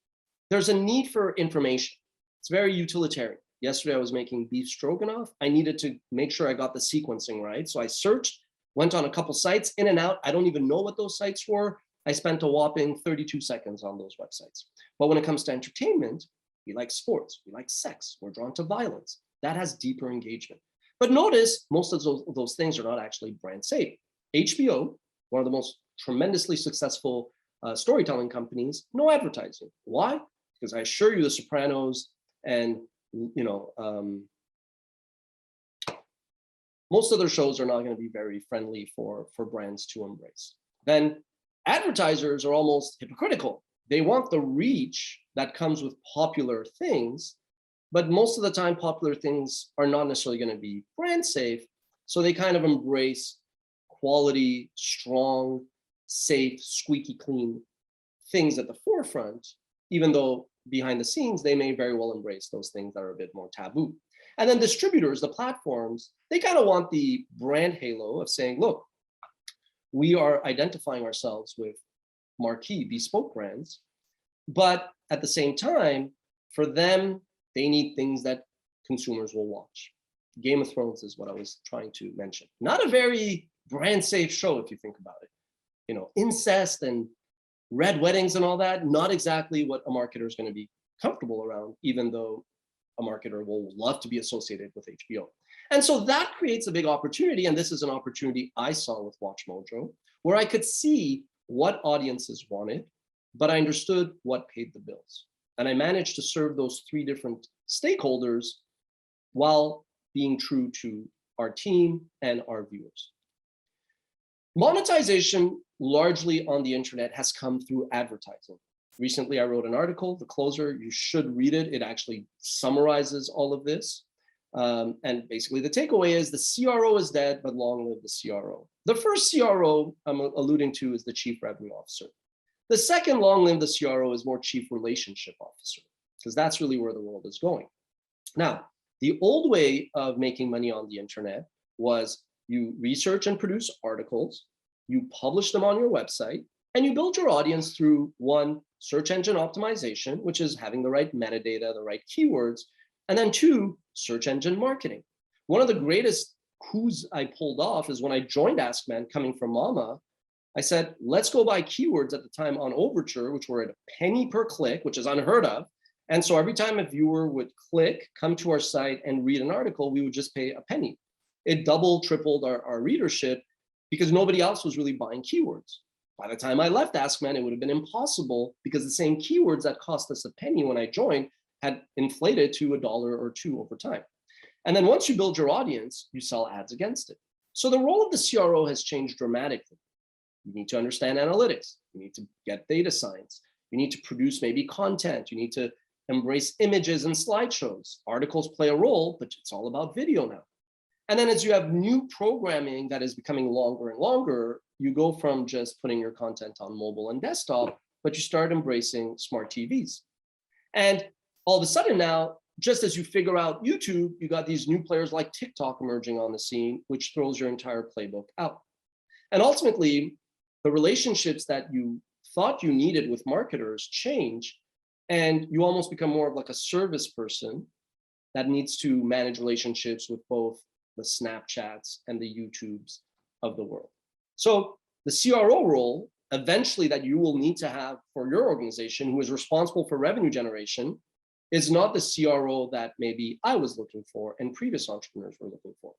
there's a need for information. It's very utilitarian. Yesterday, I was making beef stroganoff. I needed to make sure I got the sequencing right. So I searched, went on a couple sites, in and out. I don't even know what those sites were. I spent a whopping 32 seconds on those websites. But when it comes to entertainment, we like sports, we like sex, we're drawn to violence. That has deeper engagement. But notice most of those things are not actually brand safe. HBO, one of the most tremendously successful storytelling companies, no advertising. Why? Because I assure you The Sopranos and most of their shows are not going to be very friendly for brands to embrace. Then advertisers are almost hypocritical. They want the reach that comes with popular things, but most of the time popular things are not necessarily going to be brand safe. So they kind of embrace quality, strong, safe, squeaky clean things at the forefront, even though behind the scenes, they may very well embrace those things that are a bit more taboo. And then distributors, the platforms, they kind of want the brand halo of saying, look, we are identifying ourselves with marquee bespoke brands, but at the same time, for them, they need things that consumers will watch. Game of Thrones is what I was trying to mention. Not a very brand safe show, if you think about it. Incest and red weddings and all that, not exactly what a marketer is going to be comfortable around, even though a marketer will love to be associated with HBO. And so that creates a big opportunity. And this is an opportunity I saw with WatchMojo, where I could see what audiences wanted, but I understood what paid the bills. And I managed to serve those three different stakeholders while being true to our team and our viewers. Monetization largely on the internet has come through advertising. Recently, I wrote an article, The Closer. You should read it. It actually summarizes all of this. And basically the takeaway is the CRO is dead, but long live the CRO. The first CRO I'm alluding to is the Chief Revenue Officer. The second, long live the CRO, is more Chief Relationship Officer, because that's really where the world is going. Now, the old way of making money on the internet was you research and produce articles, you publish them on your website, and you build your audience through one, search engine optimization, which is having the right metadata, the right keywords, and then two, search engine marketing. One of the greatest coups I pulled off is when I joined AskMen coming from Mama. I said, let's go buy keywords at the time on Overture, which were at a penny per click, which is unheard of. And so every time a viewer would click, come to our site and read an article, we would just pay a penny. It doubled, tripled our readership because nobody else was really buying keywords. By the time I left AskMen, it would have been impossible because the same keywords that cost us a penny when I joined had inflated to $1 or $2 over time. And then once you build your audience, you sell ads against it. So the role of the CRO has changed dramatically. You need to understand analytics. You need to get data science. You need to produce maybe content. You need to embrace images and slideshows. Articles play a role, but it's all about video now. And then as you have new programming that is becoming longer and longer, you go from just putting your content on mobile and desktop, but you start embracing smart TVs. And all of a sudden now, just as you figure out YouTube, you got these new players like TikTok emerging on the scene, which throws your entire playbook out. And ultimately, the relationships that you thought you needed with marketers change, and you almost become more of like a service person that needs to manage relationships with both the Snapchats and the YouTubes of the world. So the CRO role, eventually, that you will need to have for your organization, who is responsible for revenue generation, is not the CRO that maybe I was looking for and previous entrepreneurs were looking for.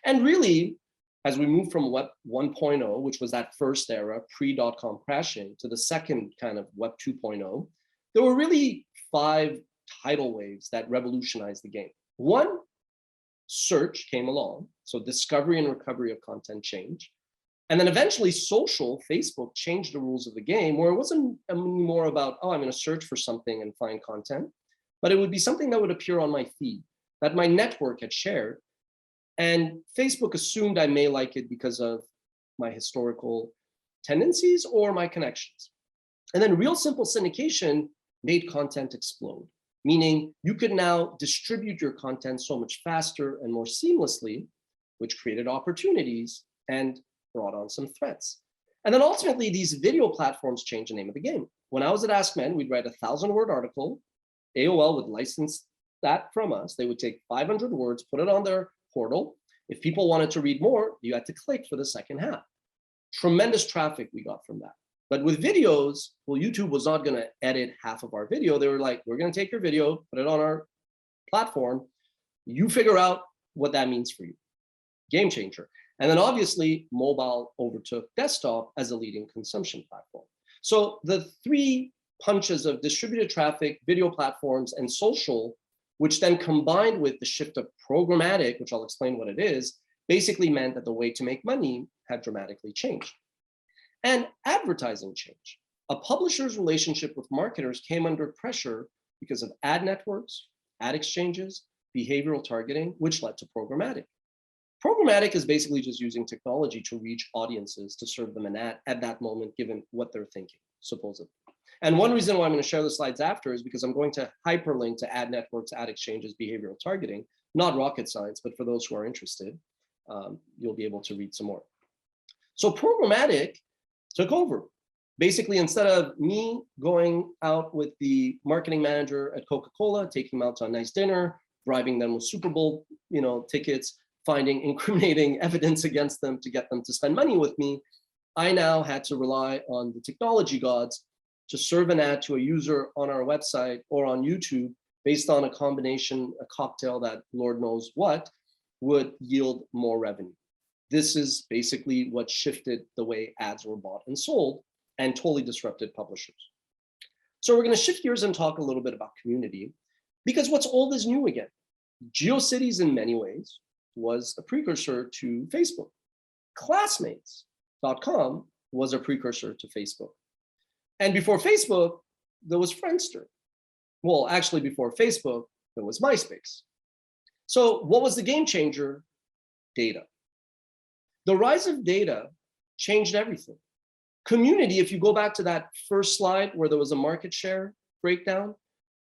And really, as we move from Web 1.0, which was that first era, pre-dot-com crashing, to the second kind of Web 2.0, there were really 5 tidal waves that revolutionized the game. One, search came along. So discovery and recovery of content changed. And then eventually social, Facebook changed the rules of the game where it wasn't anymore about, oh, I'm going to search for something and find content, but it would be something that would appear on my feed that my network had shared. And Facebook assumed I may like it because of my historical tendencies or my connections. And then real simple syndication made content explode, meaning you could now distribute your content so much faster and more seamlessly, which created opportunities and brought on some threats. And then ultimately, these video platforms changed the name of the game. When I was at Ask Men, we'd write a 1,000-word article. AOL would license that from us. They would take 500 words, put it on their portal. If people wanted to read more, you had to click for the second half. Tremendous traffic we got from that. But with videos, well, YouTube was not going to edit half of our video. They were like, we're going to take your video, put it on our platform. You figure out what that means for you. Game changer. And then obviously, mobile overtook desktop as a leading consumption platform. So the 3 punches of distributed traffic, video platforms, and social, which then combined with the shift of programmatic, which I'll explain what it is, basically meant that the way to make money had dramatically changed. And advertising changed. A publisher's relationship with marketers came under pressure because of ad networks, ad exchanges, behavioral targeting, which led to programmatic. Programmatic is basically just using technology to reach audiences to serve them an ad at that moment, given what they're thinking, supposedly. And one reason why I'm going to share the slides after is because I'm going to hyperlink to ad networks, ad exchanges, behavioral targeting, not rocket science, but for those who are interested, you'll be able to read some more. So programmatic took over. Basically, instead of me going out with the marketing manager at Coca-Cola, taking them out to a nice dinner, bribing them with Super Bowl, tickets, finding incriminating evidence against them to get them to spend money with me, I now had to rely on the technology gods to serve an ad to a user on our website or on YouTube based on a combination, a cocktail that Lord knows what would yield more revenue. This is basically what shifted the way ads were bought and sold and totally disrupted publishers. So we're going to shift gears and talk a little bit about community, because what's old is new again. GeoCities in many ways was a precursor to Facebook. Classmates.com was a precursor to Facebook. And before Facebook, there was Friendster. Well, actually before Facebook, there was MySpace. So what was the game changer? Data. The rise of data changed everything. Community, if you go back to that first slide where there was a market share breakdown,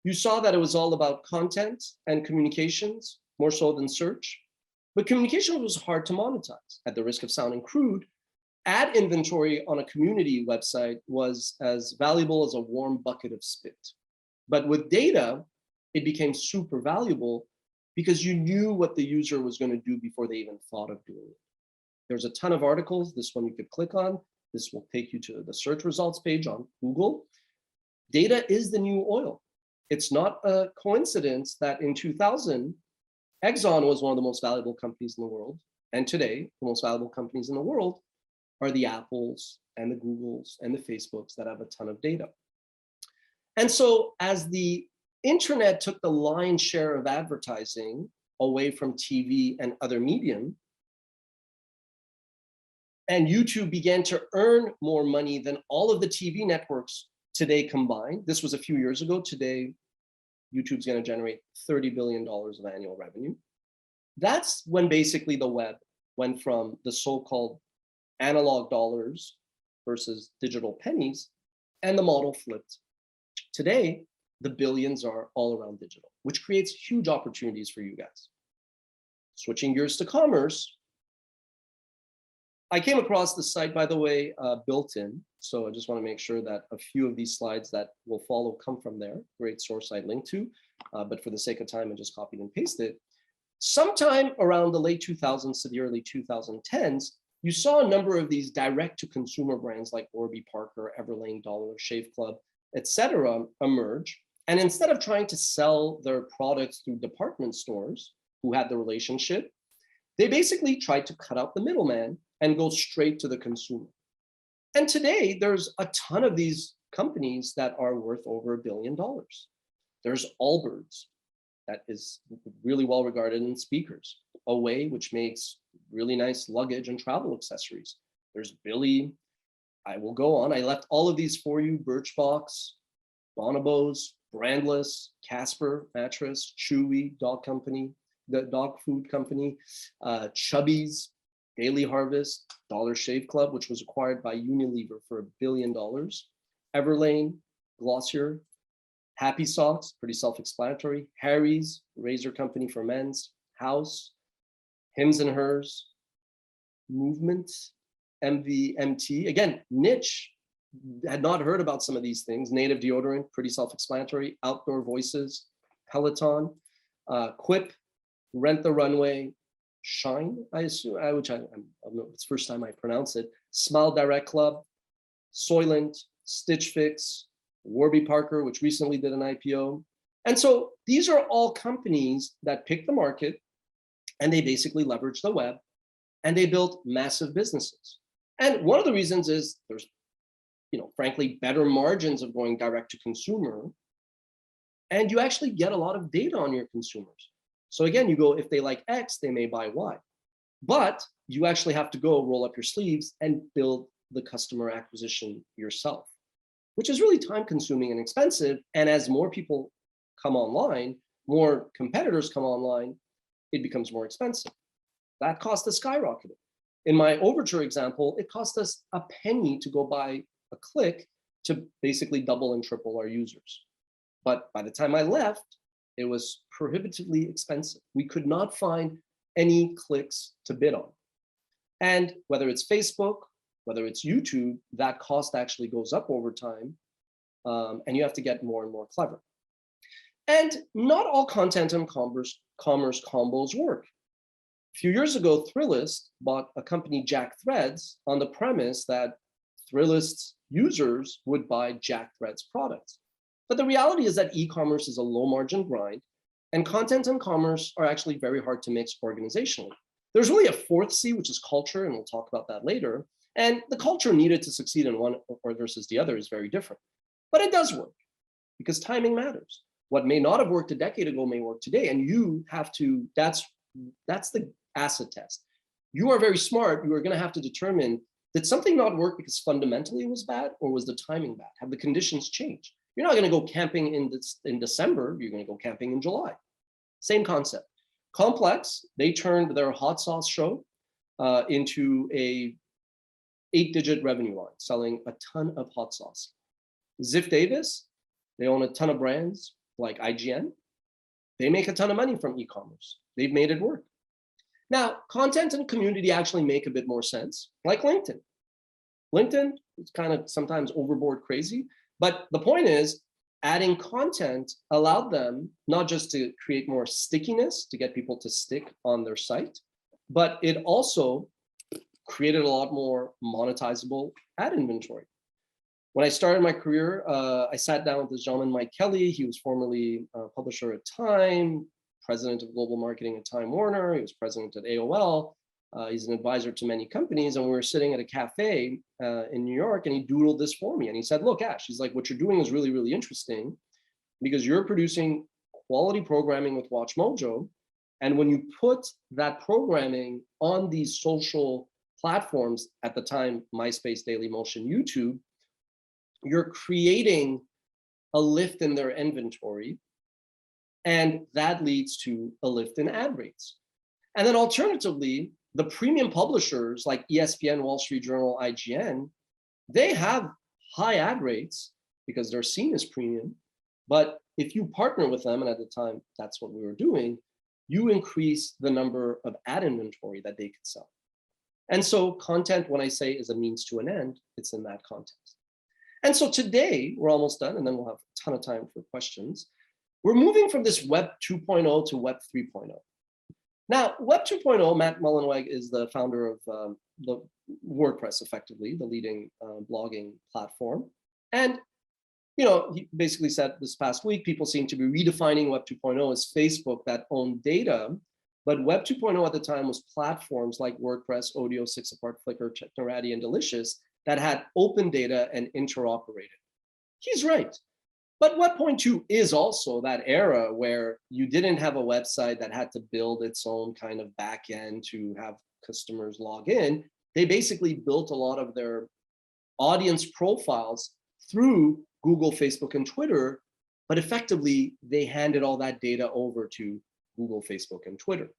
you saw that it was all about content and communications, more so than search. But communication was hard to monetize. At the risk of sounding crude, ad inventory on a community website was as valuable as a warm bucket of spit. But with data, it became super valuable because you knew what the user was going to do before they even thought of doing it. There's a ton of articles. This one you could click on. This will take you to the search results page on Google. Data is the new oil. It's not a coincidence that in 2000, Exxon was one of the most valuable companies in the world. And today, the most valuable companies in the world are the Apples and the Googles and the Facebooks that have a ton of data. And so as the internet took the lion's share of advertising away from TV and other medium, and YouTube began to earn more money than all of the TV networks today combined. This was a few years ago. Today, YouTube's going to generate $30 billion of annual revenue. That's when basically the web went from the so-called analog dollars versus digital pennies, and the model flipped. Today, the billions are all around digital, which creates huge opportunities for you guys. Switching gears to commerce, I came across the site, by the way, built in. So I just want to make sure that a few of these slides that will follow come from there. Great source I linked to, but for the sake of time, I just copied and pasted. Sometime around the late 2000s to the early 2010s, you saw a number of these direct-to-consumer brands like Warby Parker, Everlane, Dollar Shave Club, etc., emerge. And instead of trying to sell their products through department stores who had the relationship, they basically tried to cut out the middleman and go straight to the consumer. And today, there's a ton of these companies that are worth over $1 billion. There's Allbirds, that is really well regarded in speakers. Away, which makes really nice luggage and travel accessories. There's Billy. I will go on. I left all of these for you: Birchbox, Bonobos, Brandless, Casper mattress, Chewy dog company, the dog food company, Chubby's, Daily Harvest, Dollar Shave Club, which was acquired by Unilever for $1 billion, Everlane, Glossier, Happy Socks, pretty self-explanatory, Harry's, razor company for men's, House, Hims and Hers, Movement, MVMT, again, niche, had not heard about some of these things. Native deodorant, pretty self-explanatory, Outdoor Voices, Peloton, Quip, Rent the Runway, Shine, I assume, which I don't know, it's the first time I pronounce it, Smile Direct Club, Soylent, Stitch Fix, Warby Parker, which recently did an IPO. And so these are all companies that pick the market, and they basically leverage the web, and they built massive businesses. And one of the reasons is there's, frankly, better margins of going direct to consumer, and you actually get a lot of data on your consumers. So again, you go, if they like X, they may buy Y. But you actually have to go roll up your sleeves and build the customer acquisition yourself, which is really time consuming and expensive. And as more people come online, more competitors come online, it becomes more expensive. That cost has skyrocketed. In my Overture example, it cost us a penny to go buy a click to basically double and triple our users. But by the time I left, it was prohibitively expensive. We could not find any clicks to bid on. And whether it's Facebook, whether it's YouTube, that cost actually goes up over time, and you have to get more and more clever. And not all content and commerce combos work. A few years ago, Thrillist bought a company, Jack Threads, on the premise that Thrillist's users would buy Jack Threads products. But the reality is that e-commerce is a low margin grind, and content and commerce are actually very hard to mix organizationally. There's really a fourth C, which is culture, and we'll talk about that later. And the culture needed to succeed in one or versus the other is very different. But it does work because timing matters. What may not have worked a decade ago may work today, and you have to, that's the acid test. You are very smart. You are going to have to determine, did something not work because fundamentally it was bad, or was the timing bad? Have the conditions changed? You're not going to go camping in December. You're going to go camping in July. Same concept. Complex, they turned their hot sauce show into a 8-digit revenue line, selling a ton of hot sauce. Ziff Davis, they own a ton of brands like IGN. They make a ton of money from e-commerce. They've made it work. Now, content and community actually make a bit more sense, like LinkedIn. LinkedIn is kind of sometimes overboard crazy, but the point is, adding content allowed them not just to create more stickiness, to get people to stick on their site, but it also created a lot more monetizable ad inventory. When I started my career, I sat down with this gentleman, Mike Kelly. He was formerly a publisher at Time, president of global marketing at Time Warner. He was president at AOL. He's an advisor to many companies. And we were sitting at a cafe in New York, and he doodled this for me. And he said, look, Ash, he's like, what you're doing is really, really interesting because you're producing quality programming with WatchMojo. And when you put that programming on these social platforms, at the time, MySpace, Dailymotion, YouTube, you're creating a lift in their inventory, and that leads to a lift in ad rates. And then alternatively, the premium publishers like ESPN, Wall Street Journal, IGN, they have high ad rates because they're seen as premium. But if you partner with them, and at the time, that's what we were doing, you increase the number of ad inventory that they could sell. And so content, when I say is a means to an end, it's in that context. And so today, we're almost done, and then we'll have a ton of time for questions. We're moving from this Web 2.0 to Web 3.0. Now, Web 2.0, Matt Mullenweg is the founder of the WordPress, effectively, the leading blogging platform. And he basically said this past week, people seem to be redefining Web 2.0 as Facebook that owned data. But Web 2.0 at the time was platforms like WordPress, Odeo, 6apart, Flickr, Technorati, and Delicious that had open data and interoperated. He's right. But Web 1.2 is also that era where you didn't have a website that had to build its own kind of back end to have customers log in. They basically built a lot of their audience profiles through Google, Facebook, and Twitter, but effectively they handed all that data over to Google, Facebook, and Twitter.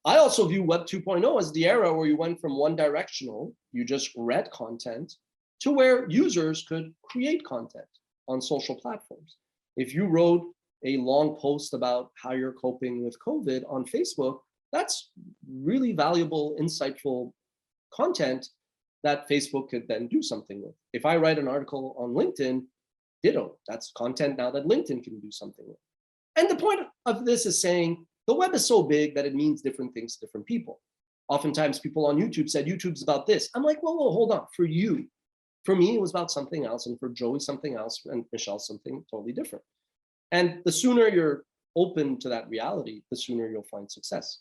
I also view Web 2.0 as the era where you went from one directional, you just read content, to where users could create content on social platforms. If you wrote a long post about how you're coping with COVID on Facebook, that's really valuable, insightful content that Facebook could then do something with. If I write an article on LinkedIn, ditto, that's content now that LinkedIn can do something with. And the point of this is saying the web is so big that it means different things to different people. Oftentimes people on YouTube said, YouTube's about this. I'm like, whoa, hold on, for you. For me, it was about something else, and for Joey, something else, and Michelle, something totally different. And the sooner you're open to that reality, the sooner you'll find success.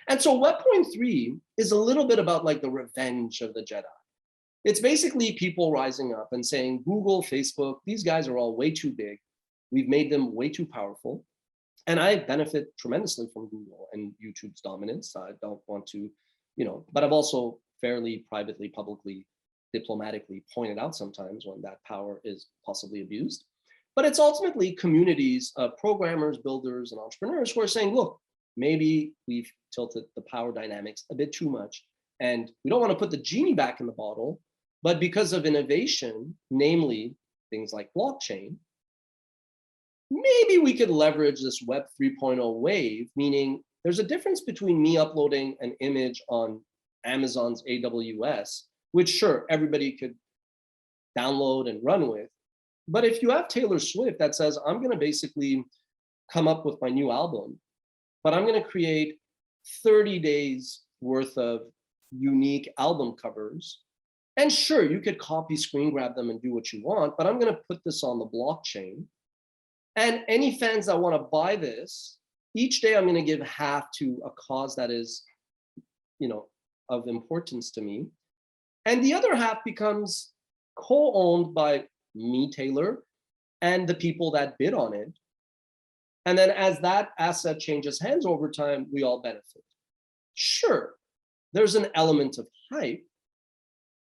And so Web 1.3 is a little bit about like the revenge of the Jedi. It's basically people rising up and saying, Google, Facebook, these guys are all way too big. We've made them way too powerful. And I benefit tremendously from Google and YouTube's dominance. I don't want to, but I've also fairly privately, publicly, diplomatically pointed out sometimes when that power is possibly abused. But it's ultimately communities of programmers, builders, and entrepreneurs who are saying, look, maybe we've tilted the power dynamics a bit too much. And we don't want to put the genie back in the bottle, but because of innovation, namely things like blockchain, maybe we could leverage this Web 3.0 wave, meaning there's a difference between me uploading an image on Amazon's AWS, which sure, everybody could download and run with. But if you have Taylor Swift that says, I'm going to basically come up with my new album, but I'm going to create 30 days worth of unique album covers. And sure, you could copy, screen grab them and do what you want, but I'm going to put this on the blockchain. And any fans that want to buy this, each day I'm going to give half to a cause that is, of importance to me. And the other half becomes co-owned by me, Taylor, and the people that bid on it. And then as that asset changes hands over time, we all benefit. Sure, there's an element of hype,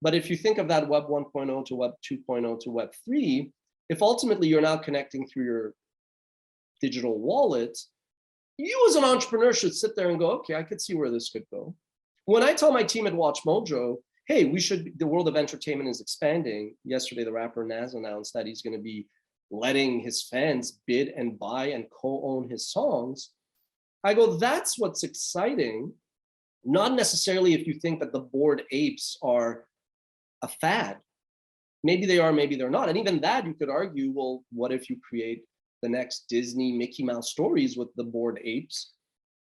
but if you think of that Web 1.0 to Web 2.0 to Web 3, if ultimately you're now connecting through your digital wallet, you as an entrepreneur should sit there and go, okay, I could see where this could go. When I tell my team at Watch Mojo, hey, the world of entertainment is expanding. Yesterday, the rapper Nas announced that he's going to be letting his fans bid and buy and co-own his songs. I go, that's what's exciting. Not necessarily if you think that the Bored Apes are a fad. Maybe they are, maybe they're not. And even that, you could argue, well, what if you create the next Disney Mickey Mouse stories with the Bored Apes?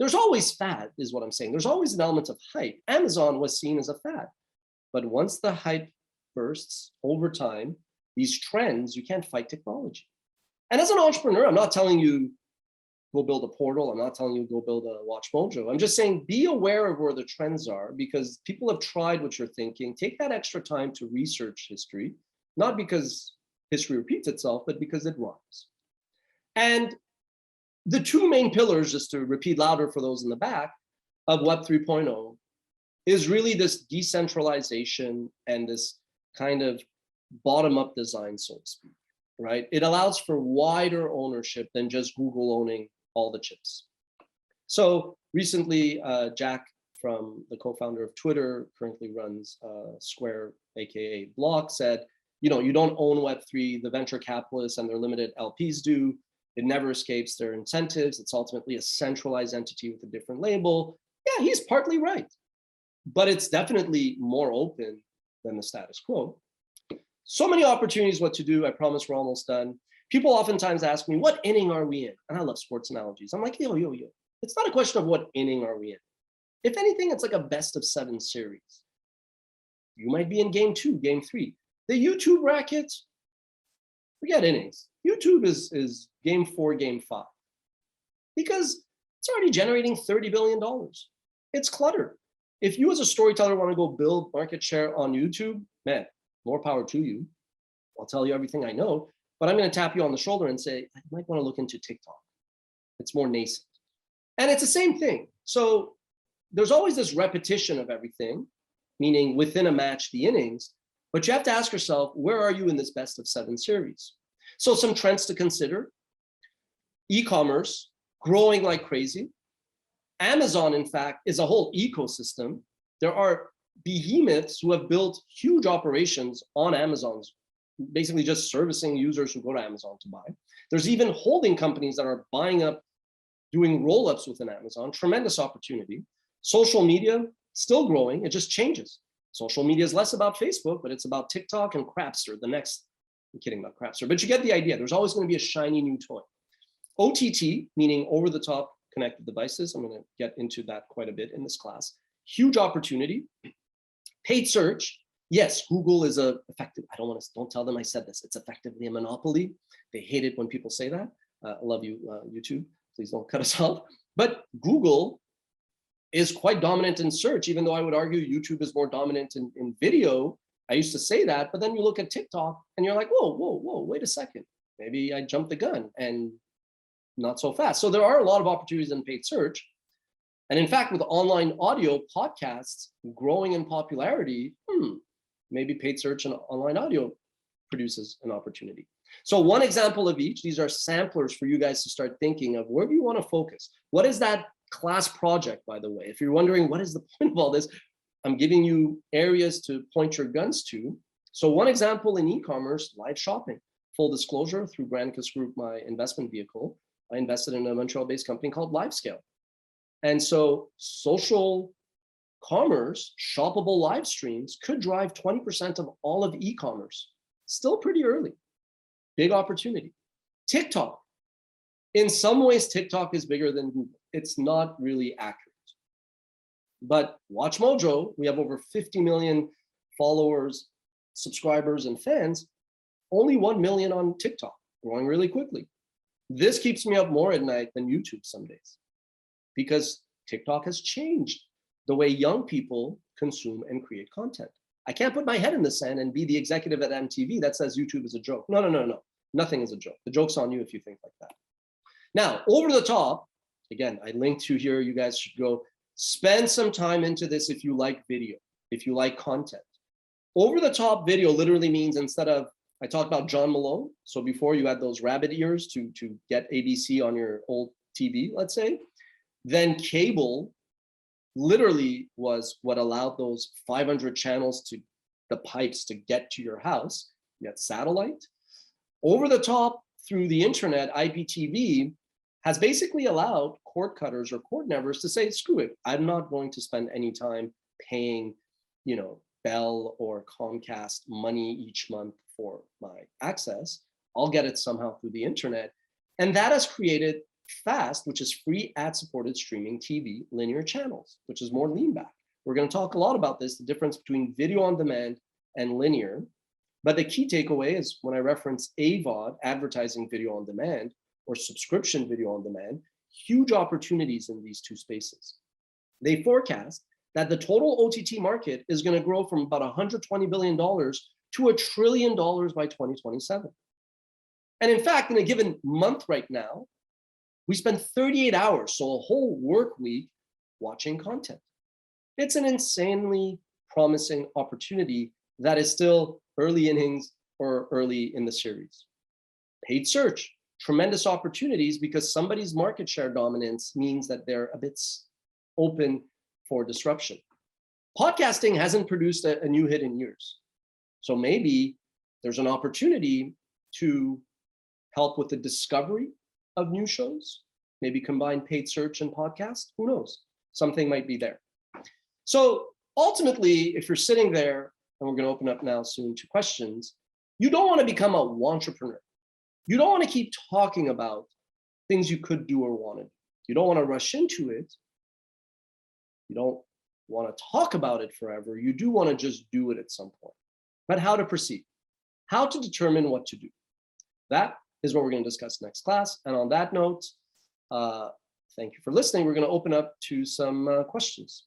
There's always fad, is what I'm saying. There's always an element of hype. Amazon was seen as a fad. But once the hype bursts over time, these trends, you can't fight technology. And as an entrepreneur, I'm not telling you go build a portal. I'm not telling you go build a Watch Mojo. I'm just saying be aware of where the trends are, because people have tried what you're thinking. Take that extra time to research history, not because history repeats itself, but because it rhymes. And the two main pillars, just to repeat louder for those in the back, of Web 3.0 is really this decentralization and this kind of bottom-up design, so to speak, right? It allows for wider ownership than just Google owning all the chips. So recently, Jack, from the co-founder of Twitter, currently runs Square, aka Block, said, you don't own Web3, the venture capitalists and their limited LPs do. It never escapes their incentives. It's ultimately a centralized entity with a different label. Yeah, he's partly right, but it's definitely more open than the status quo. So many opportunities what to do. I promise we're almost done. People oftentimes ask me, what inning are we in? And I love sports analogies. I'm like, yo. It's not a question of what inning are we in. If anything, it's like a best of 7 series. You might be in game 2, game 3. The YouTube racket, forget innings. YouTube is game 4, game 5. Because it's already generating $30 billion. It's clutter. If you as a storyteller want to go build market share on YouTube, man, more power to you. I'll tell you everything I know, but I'm going to tap you on the shoulder and say, I might want to look into TikTok. It's more nascent. And it's the same thing. So there's always this repetition of everything, meaning within a match, the innings, but you have to ask yourself, where are you in this best of 7 series? So some trends to consider: e-commerce growing like crazy. Amazon, in fact, is a whole ecosystem. There are behemoths who have built huge operations on Amazon's, basically just servicing users who go to Amazon to buy. There's even holding companies that are buying up, doing roll-ups within Amazon. Tremendous opportunity. Social media, still growing, it just changes. Social media is less about Facebook, but it's about TikTok and Crapster, the next, I'm kidding about Crapster, but you get the idea. There's always going to be a shiny new toy. OTT, meaning over-the-top connected devices. I'm going to get into that quite a bit in this class. Huge opportunity. Paid search. Yes, Google is effective. Don't tell them I said this. It's effectively a monopoly. They hate it when people say that. I love you, YouTube. Please don't cut us off. But Google is quite dominant in search, even though I would argue YouTube is more dominant in video. I used to say that, but then you look at TikTok and you're like, whoa, wait a second. Maybe I jumped the gun, and not so fast. So there are a lot of opportunities in paid search. And in fact, with online audio podcasts growing in popularity, maybe paid search and online audio produces an opportunity. So one example of each, these are samplers for you guys to start thinking of where do you want to focus? What is that class project, by the way? If you're wondering what is the point of all this, I'm giving you areas to point your guns to. So one example in e-commerce, live shopping. Full disclosure, through Granicus Group, my investment vehicle, I invested in a Montreal-based company called LiveScale. And so social commerce, shoppable live streams could drive 20% of all of e-commerce. Still pretty early. Big opportunity. TikTok. In some ways, TikTok is bigger than Google. It's not really accurate. But WatchMojo, we have over 50 million followers, subscribers, and fans. Only 1 million on TikTok, growing really quickly. This keeps me up more at night than YouTube some days, because TikTok has changed the way young people consume and create content. I can't put my head in the sand and be the executive at MTV that says YouTube is a joke. No. Nothing is a joke. The joke's on you if you think like that. Now, over the top, again, I linked to here, you guys should go spend some time into this if you like video, if you like content. Over the top video literally means, instead of, I talked about John Malone. So before you had those rabbit ears to get ABC on your old TV, let's say, then cable literally was what allowed those 500 channels to the pipes to get to your house. You had satellite. Over the top through the internet, IPTV has basically allowed cord cutters or cord nevers to say, screw it, I'm not going to spend any time paying, Bell or Comcast money each month for my access. I'll get it somehow through the internet. And that has created FAST, which is free ad-supported streaming TV linear channels, which is more lean back. We're going to talk a lot about this, the difference between video on demand and linear. But the key takeaway is when I reference AVOD, advertising video on demand, or subscription video on demand, huge opportunities in these two spaces. They forecast that the total OTT market is going to grow from about $120 billion to $1 trillion by 2027. And in fact, in a given month right now, we spend 38 hours, so a whole work week, watching content. It's an insanely promising opportunity that is still early innings or early in the series. Paid search, tremendous opportunities because somebody's market share dominance means that they're a bit open for disruption. Podcasting hasn't produced a new hit in years. So maybe there's an opportunity to help with the discovery of new shows, maybe combine paid search and podcast, who knows? Something might be there. So ultimately, if you're sitting there, and we're going to open up now soon to questions, you don't want to become a wantrepreneur. You don't want to keep talking about things you could do or want to do. You don't want to rush into it. You don't want to talk about it forever. You do want to just do it at some point. But how to proceed? How to determine what to do? That is what we're going to discuss next class. And on that note, thank you for listening. We're going to open up to some questions.